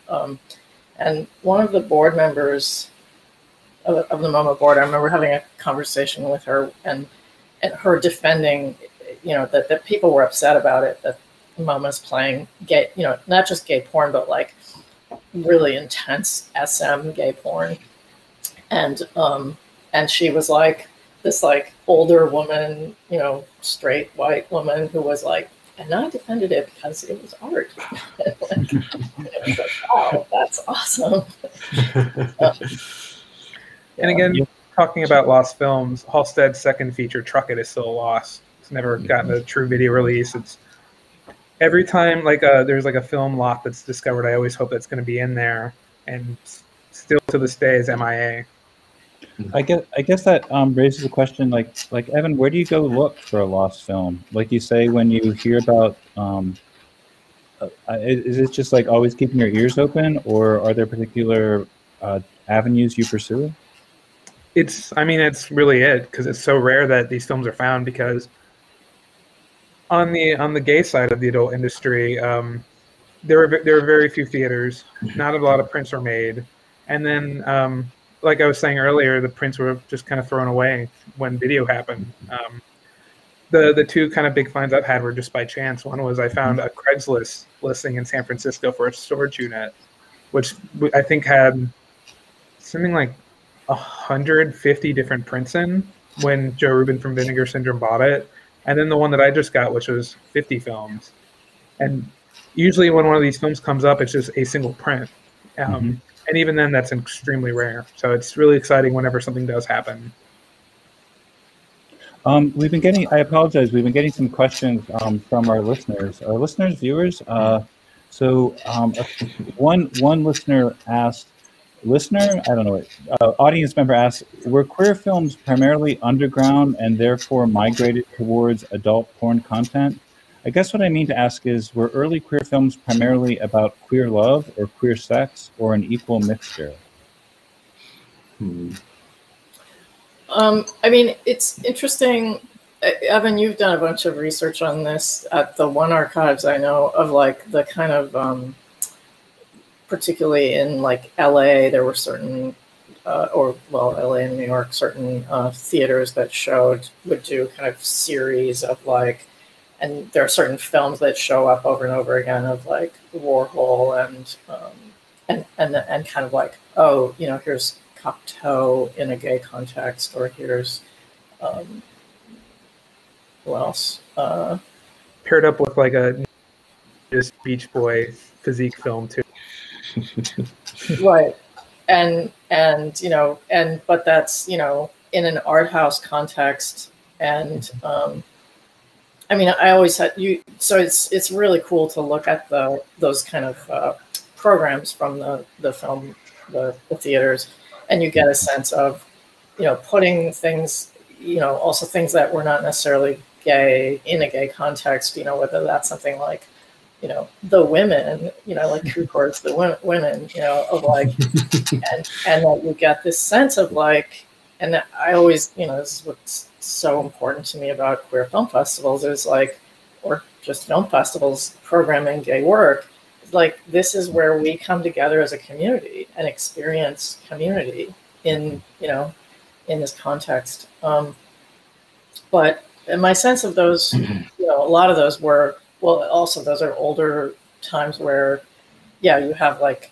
and one of the board members of the MoMA board, I remember having a conversation with her and her defending, that people were upset about it, that MoMA's playing gay, not just gay porn, but like really intense SM gay porn, and she was like this like older woman, straight white woman who was like, and I defended it because it was art. It was like, wow, that's awesome. And again, talking about lost films, Halsted's second feature, Truck It, is still a loss. It's never gotten a true video release. It's every time there's like a film lot that's discovered, I always hope that's going to be in there, and still to this day is MIA. I guess that raises a question, like Evan, where do you go look for a lost film? Like you say, when you hear about, is it just like always keeping your ears open, or are there particular avenues you pursue? It's really it, because it's so rare that these films are found, because on the gay side of the adult industry, there are very few theaters, not a lot of prints are made, and then like I was saying earlier, the prints were just kind of thrown away when video happened. The 2 kind of big finds I've had were just by chance. One was I found a Craigslist listing in San Francisco for a storage unit, which I think had something like 150 different prints in when Joe Rubin from Vinegar Syndrome bought it. And then the one that I just got, which was 50 films. And usually when one of these films comes up, it's just a single print. And even then, that's extremely rare. So it's really exciting whenever something does happen. We've been getting, I apologize, we've been getting some questions from our listeners. Our listeners, viewers, one listener asked, audience member asked, were queer films primarily underground and therefore migrated towards adult porn content? I guess what I mean to ask is, were early queer films primarily about queer love or queer sex, or an equal mixture? It's interesting. Evan, you've done a bunch of research on this at the One Archives, I know, of like the kind of, particularly in like LA, there were certain, LA and New York, certain theaters that would do kind of series of like, and there are certain films that show up over and over again of like Warhol and kind of like, oh, here's Cocteau in a gay context, or here's who else? Paired up with like a just Beach Boy physique film too. Right. And but that's, in an art house context, and I always had so it's really cool to look at those kind of programs from the film, the theaters, and you get a sense of, putting things, also things that were not necessarily gay in a gay context, whether that's something like, the women, like True Courts, the women, of like, and that you get this sense of like, and I always, this is what's so important to me about queer film festivals is like, or just film festivals programming gay work, like this is where we come together as a community and experience community in, in this context. But in my sense of those, a lot of those were, well, also those are older times where, you have like,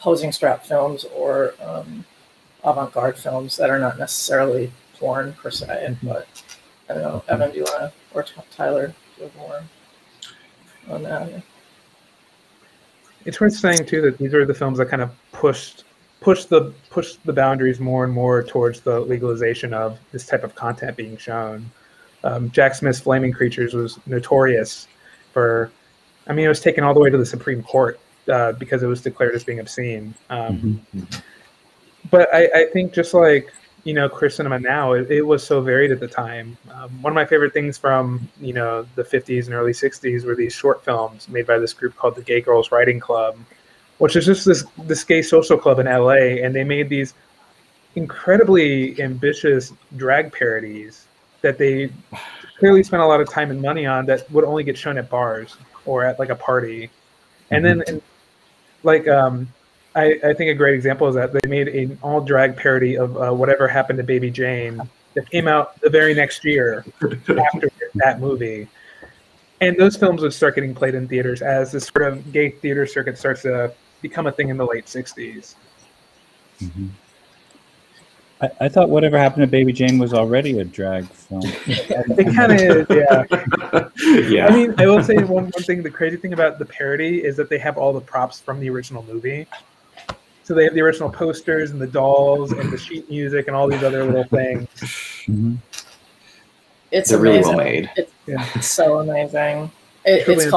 posing strap films or avant-garde films that are not necessarily porn per se, but I don't know, Evan, do you want to, or Tyler, do you have more on that? It's worth saying too that these are the films that kind of pushed the boundaries more and more towards the legalization of this type of content being shown. Jack Smith's Flaming Creatures was notorious, for, I mean, it was taken all the way to the Supreme Court because it was declared as being obscene. But I think just like, you know, queer cinema now, it was so varied at the time. One of my favorite things from, you know, the 50s and early 60s were these short films made by this group called the Gay Girls Writing Club, which is just this gay social club in LA. And they made these incredibly ambitious drag parodies that they clearly spent a lot of time and money on that would only get shown at bars or at like a party. And then I think a great example is that they made an all drag parody of Whatever Happened to Baby Jane that came out the very next year after that movie. And those films would start getting played in theaters as this sort of gay theater circuit starts to become a thing in the late 60s. I thought Whatever Happened to Baby Jane was already a drag film. It kind of is, yeah. Yeah. I mean, I will say one thing, the crazy thing about the parody is that they have all the props from the original movie. So they have the original posters and the dolls and the sheet music and all these other little things. It's They're amazing. really well made. It's so amazing. It's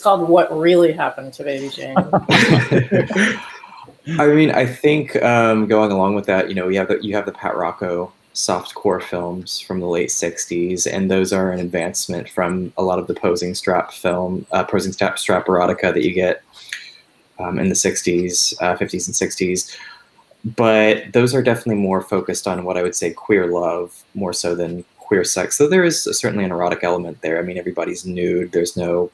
called What Really Happened to Baby Jane. I mean, I think going along with that, you know, you have the Pat Rocco softcore films from the late 60s, and those are an advancement from a lot of the posing strap erotica that you get in the 60s, 50s and 60s. But those are definitely more focused on what I would say queer love, more so than queer sex. So there is certainly an erotic element there. I mean, everybody's nude. There's no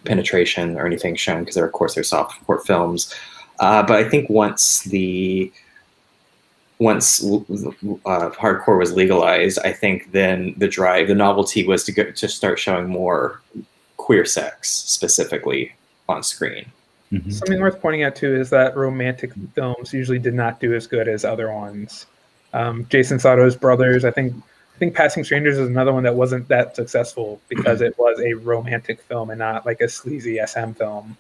penetration or anything shown because, of course, they're softcore films. But I think once hardcore was legalized, I think then the novelty was to start showing more queer sex specifically on screen. Something worth pointing out too is that romantic films usually did not do as good as other ones. Jason Sato's Brothers, I think Passing Strangers is another one that wasn't that successful because it was a romantic film and not like a sleazy SM film.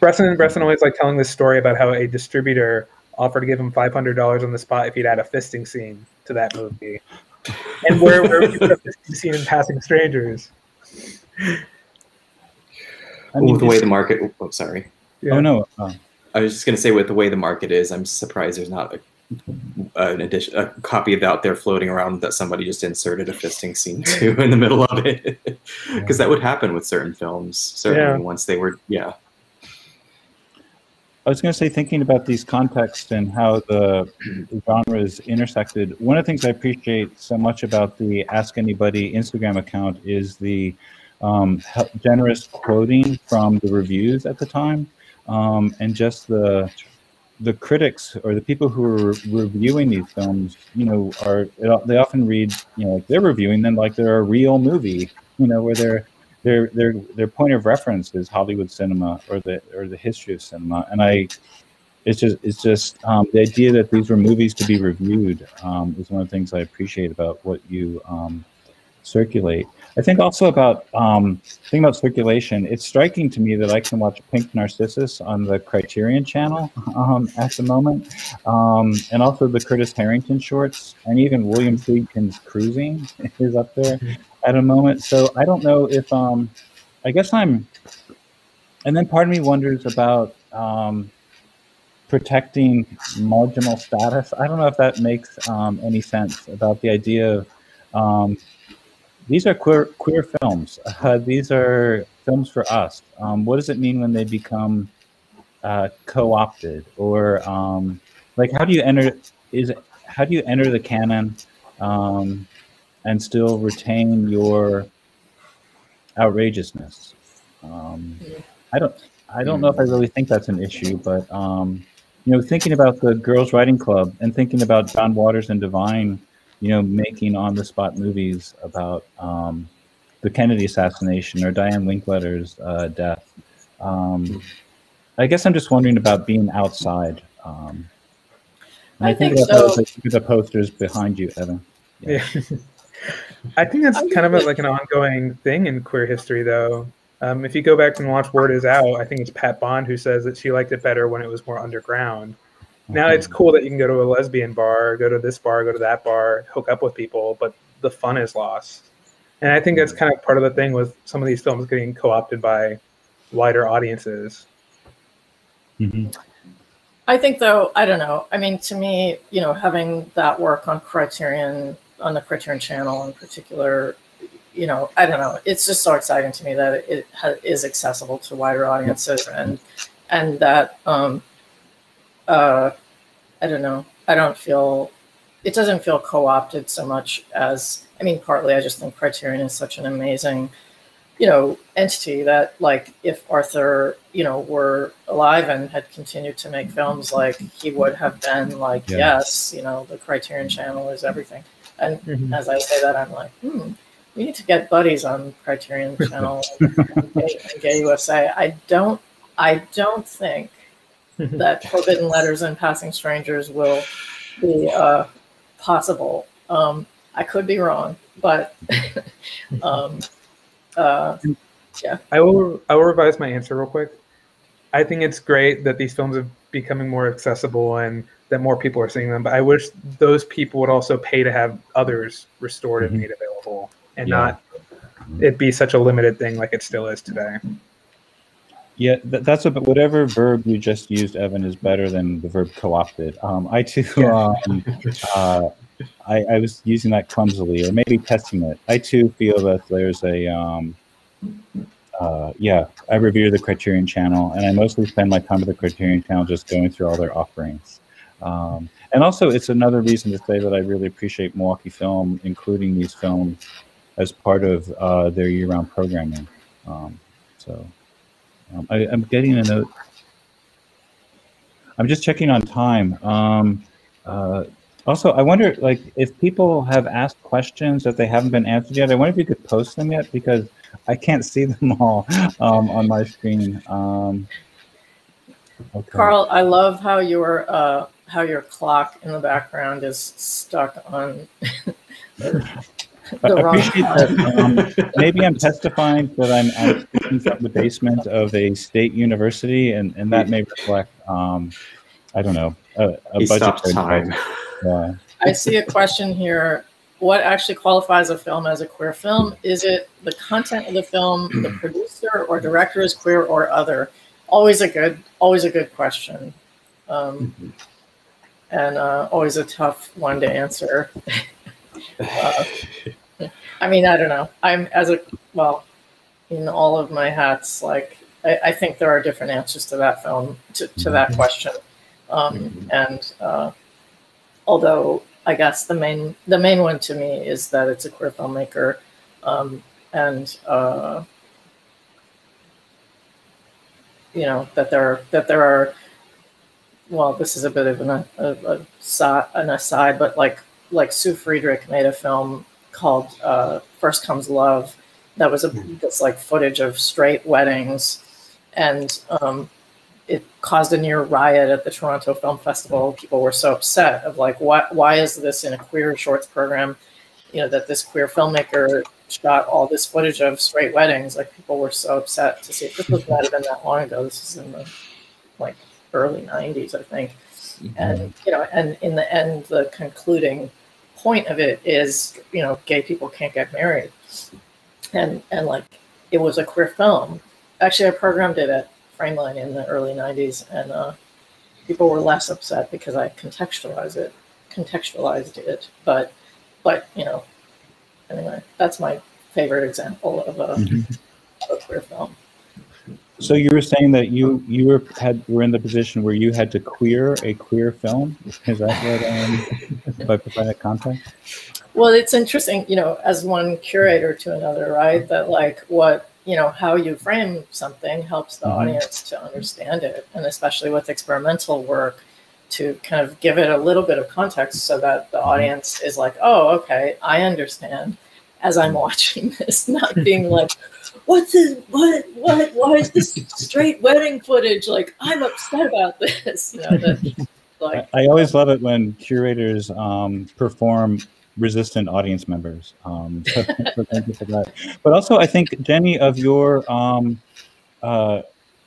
Bressan always like telling this story about how a distributor offered to give him $500 on the spot if he'd add a fisting scene to that movie. And where we put a fisting scene in Passing Strangers. I mean, with the way the market, sorry. Yeah. Oh no. I was just going to say, with the way the market is, I'm surprised there's not a copy of out there floating around that somebody just inserted a fisting scene to in the middle of it, because that would happen with certain films. Certainly, once they were, I was going to say, thinking about these contexts and how the genres intersected, one of the things I appreciate so much about the Ask Anybody Instagram account is the generous quoting from the reviews at the time, and just the critics or the people who are reviewing these films, you know, they often read, you know, like they're reviewing them like they're a real movie, you know, where their point of reference is Hollywood cinema or the history of cinema, and it's just the idea that these were movies to be reviewed is one of the things I appreciate about what you circulate. I think also about thinking about circulation, it's striking to me that I can watch Pink Narcissus on the Criterion channel at the moment, and also the Curtis Harrington shorts, and even William Friedkin's Cruising is up there at a moment. So I don't know if I guess and then part of me wonders about protecting marginal status. I don't know if that makes any sense about the idea of these are queer films. These are films for us. What does it mean when they become co-opted, or like how do you enter the canon and still retain your outrageousness? I don't know if I really think that's an issue, but you know, thinking about the Girls Writing Club and thinking about John Waters and Divine, you know, making on-the-spot movies about the Kennedy assassination or Diane Winkletter's death. I guess I'm just wondering about being outside. I think about so. the posters behind you, Evan. Yeah. I think that's kind of like an ongoing thing in queer history, though. If you go back and watch Word Is Out, I think it's Pat Bond who says that she liked it better when it was more underground. Now it's cool that you can go to a lesbian bar, go to this bar, go to that bar, hook up with people, but the fun is lost. And I think that's kind of part of the thing with some of these films getting co-opted by wider audiences. I think, though, I don't know. I mean, to me, having that work on Criterion, on the Criterion channel in particular, I don't know. It's just so exciting to me that it is accessible to wider audiences, and that I don't know. It doesn't feel co-opted so much as, I mean, partly I just think Criterion is such an amazing, entity that, like, if Arthur, were alive and had continued to make films, like, he would have been like, yes, the Criterion channel is everything. And as I say that, I'm like, we need to get buddies on Criterion channel and Gay USA. I don't think that Forbidden Letters and Passing Strangers will be possible. I could be wrong, but yeah. I will revise my answer real quick. I think it's great that these films are becoming more accessible and that more people are seeing them, but I wish those people would also pay to have others restored and made available, and not it be such a limited thing like it still is today. Yeah, that's whatever verb you just used, Evan, is better than the verb co-opted. I too, I was using that clumsily, or maybe testing it. I too feel that there's a, I revere the Criterion channel, and I mostly spend my time with the Criterion channel just going through all their offerings. And also, it's another reason to say that I really appreciate Milwaukee Film including these films as part of their year-round programming. I'm getting a note. I'm just checking on time. Also, I wonder, like, if people have asked questions that they haven't been answered yet. I wonder if you could post them yet, because I can't see them all on my screen. Okay. Carl, I love how your clock in the background is stuck on I appreciate that. Maybe I'm testifying that I'm speaking from the basement of a state university, and that may reflect, I don't know, a budget time. I see a question here. What actually qualifies a film as a queer film? Is it the content of the film, the producer or director is queer, or other? Always a good question, and always a tough one to answer. I mean, I don't know. In all of my hats, like, I think there are different answers to that film, to that question. And although I guess the main one to me is that it's a queer filmmaker, and that there are. Well, this is a bit of an aside, but like Sue Friedrich made a film called First Comes Love that was this like footage of straight weddings, and it caused a near riot at the Toronto Film Festival. People were so upset of like, why is this in a queer shorts program, that this queer filmmaker shot all this footage of straight weddings. Like, people were so upset to see it. This was not even that long ago. This is in the like early 90s, I think. And and in the end, the concluding point of it is, gay people can't get married, and like, it was a queer film. Actually, I programmed it at Frameline in the early 90s, and people were less upset because I contextualized it. But anyway, that's my favorite example of a queer film. So you were saying that you were in the position where you had to queer a queer film? Is that what, if I provide that context? Well, it's interesting, as one curator to another, right? That like what, how you frame something helps the audience to understand it. And especially with experimental work, to kind of give it a little bit of context so that the audience is like, oh, okay, I understand as I'm watching this, not being like, why is this straight wedding footage? Like, I'm upset about this. Like, I always love it when curators perform resistant audience members. So thank you for that. But also, I think, Jenny, of your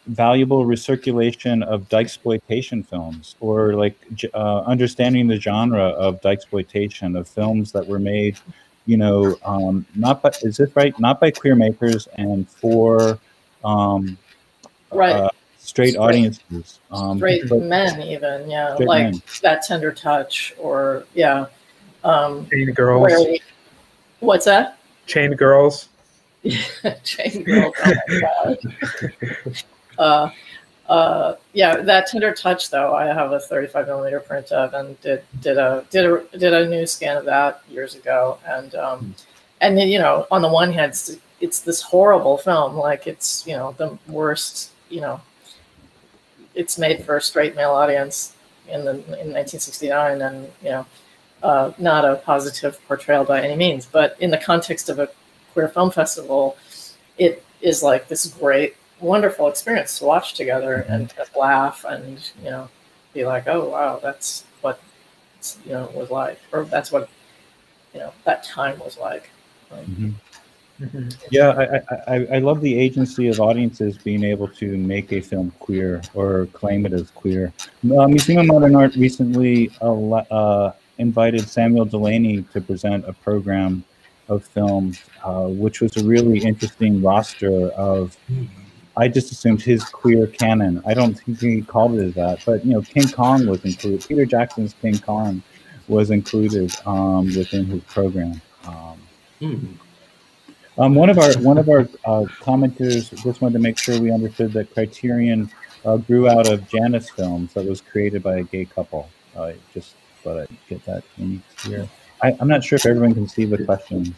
valuable recirculation of dykesploitation films, or like understanding the genre of dykesploitation, of films that were made you know, not by, is this right? Not by queer makers and for Right. straight audiences. Straight but men even, yeah. straight Like men. That Tender Touch or, yeah. Chained Girls. What's that? Chained Girls. Chained Girls, oh my God. Yeah, That Tender Touch though, I have a 35mm print of, and did a news scan of that years ago, and then, you know, on the one hand, it's this horrible film, like it's, you know, the worst, you know, it's made for a straight male audience in 1969, and you know, not a positive portrayal by any means, but in the context of a queer film festival, it is like this great, wonderful experience to watch together and laugh and, you know, be like, oh wow, that's what, you know, was like, or that's what, you know, that time was like. Yeah, I love the agency of audiences being able to make a film queer or claim it as queer. Museum of Modern Art recently invited Samuel Delaney to present a program of films, which was a really interesting roster of, I just assumed his queer canon. I don't think he called it as that, but you know, King Kong was included. Peter Jackson's King Kong was included within his program. One of our commenters just wanted to make sure we understood that Criterion grew out of Janus Films that was created by a gay couple. Just thought I'd get that in here. I'm not sure if everyone can see the questions.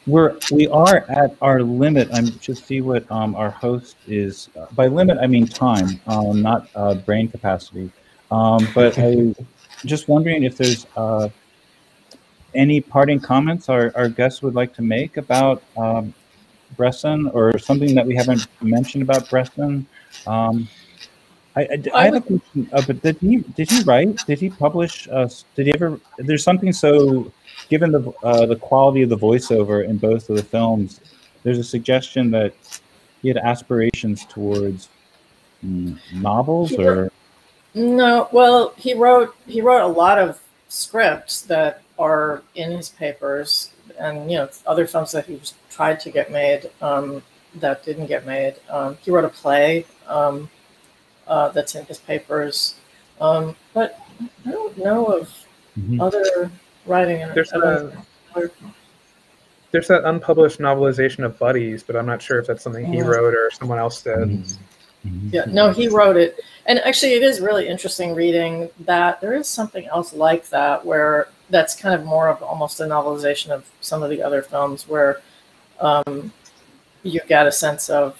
We are at our limit. I should see what our host is. By limit, I mean time, not brain capacity. But I just wondering if there's any parting comments our guests would like to make about Bressan, or something that we haven't mentioned about Bressan. I have a question. But did he write? Did he publish? Did he ever? There's something so. Given the quality of the voiceover in both of the films, there's a suggestion that he had aspirations towards novels, or no. Well, he wrote a lot of scripts that are in his papers, and you know, other films that he tried to get made that didn't get made. He wrote a play that's in his papers, but I don't know of other writing. There's that unpublished novelization of Buddies, but I'm not sure if that's something he wrote or someone else did. Yeah, no, he wrote it. And actually, it is really interesting reading that. There is something else like that, where that's kind of more of almost a novelization of some of the other films, where you get a sense of,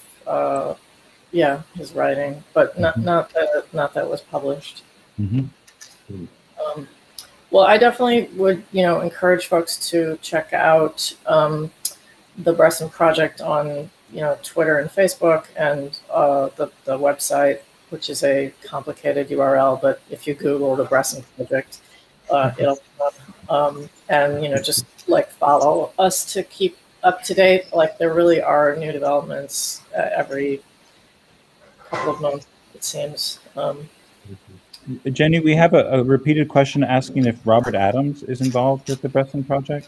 his writing, but not that was published. Well, I definitely would, you know, encourage folks to check out the Bressan Project on, you know, Twitter and Facebook, and the website, which is a complicated URL, but if you Google the Bressan Project, it'll come up. And, you know, just like follow us to keep up to date. Like, there really are new developments every couple of months, it seems. Jenny, we have a repeated question asking if Robert Adams is involved with the Bressan Project.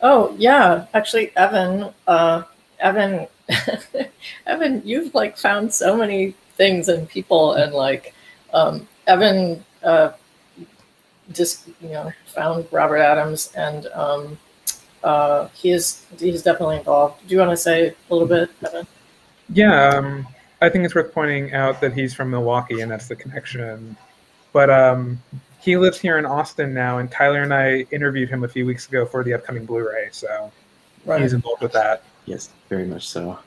Oh yeah, actually, Evan, Evan, you've like found so many things and people, and like Evan just, you know, found Robert Adams, and he's definitely involved. Do you want to say a little bit, Evan? Yeah, I think it's worth pointing out that he's from Milwaukee, and that's the connection. But he lives here in Austin now, and Tyler and I interviewed him a few weeks ago for the upcoming Blu-ray, so he's involved with that. Yes, very much so.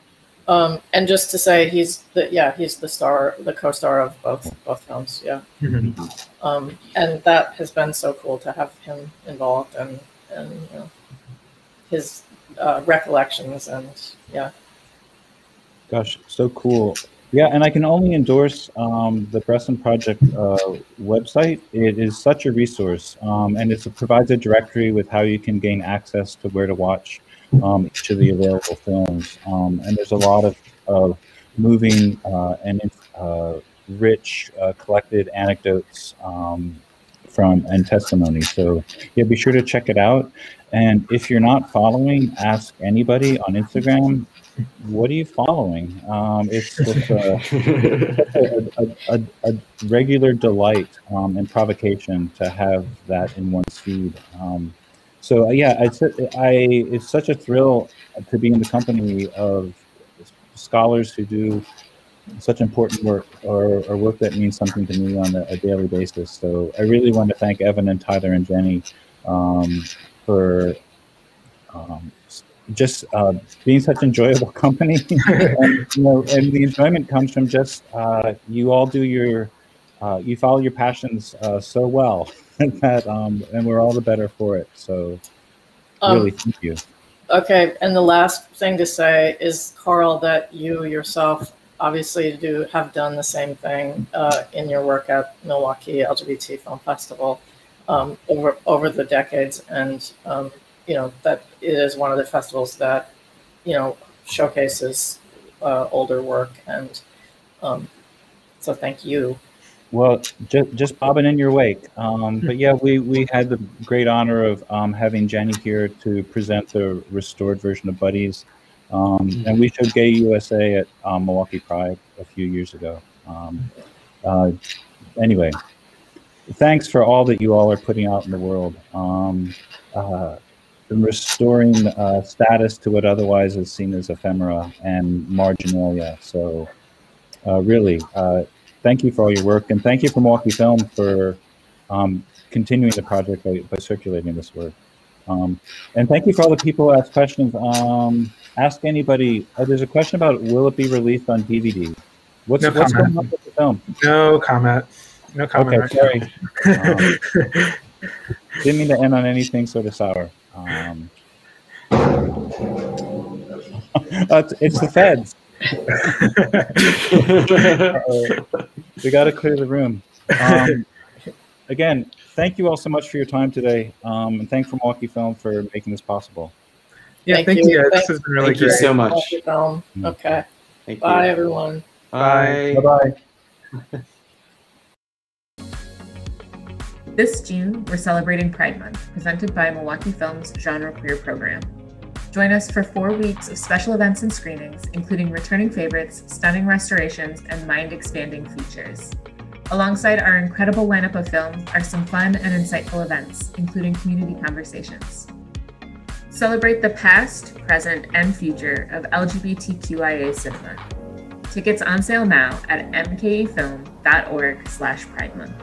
And just to say, he's the star, the co-star of both films. Yeah. And that has been so cool to have him involved, and you know, his recollections, and yeah. Gosh, so cool. Yeah, and I can only endorse the Bressan Project website. It is such a resource, and it provides a directory with how you can gain access to where to watch each of the available films. And there's a lot of moving and rich collected anecdotes from and testimony. So yeah, be sure to check it out. And if you're not following Ask Anybody on Instagram, what are you following? It's just a regular delight and provocation to have that in one's feed. So yeah, it's such a thrill to be in the company of scholars who do such important work, or work that means something to me on a daily basis. So I really want to thank Evan and Tyler and Jenny for just being such enjoyable company. And, and the enjoyment comes from just you all do your you follow your passions so well that and we're all the better for it. So really, thank you. Okay, and the last thing to say is, Carl, that you yourself obviously have done the same thing in your work at Milwaukee LGBT Film Festival over the decades, and that it is one of the festivals that showcases older work, and so thank you. Well, just bobbing in your wake. But yeah, we had the great honor of having Jenny here to present the restored version of Buddies. And we showed Gay USA at Milwaukee Pride a few years ago. Anyway, thanks for all that you all are putting out in the world. Restoring status to what otherwise is seen as ephemera and marginalia. So really, thank you for all your work, and thank you for Milwaukee Film for continuing the project by circulating this work. And thank you for all the people who asked questions. Ask Anybody. There's a question about, will it be released on DVD? What's going on with the film? No comment. No comment. Okay, sorry. Didn't mean to end on anything sort of sour. It's the feds. We got to clear the room. Again, thank you all so much for your time today, and thanks for Milwaukee Film for making this possible. Yeah, thank you guys. This has been really great. Thank you so much. Film. Okay. Thank Bye, you. everyone. Bye. Bye-bye. This June, we're celebrating Pride Month, presented by Milwaukee Film's Genre Queer program. Join us for 4 weeks of special events and screenings, including returning favorites, stunning restorations, and mind-expanding features. Alongside our incredible lineup of films are some fun and insightful events, including community conversations. Celebrate the past, present, and future of LGBTQIA cinema. Tickets on sale now at mkefilm.org/Pride Month.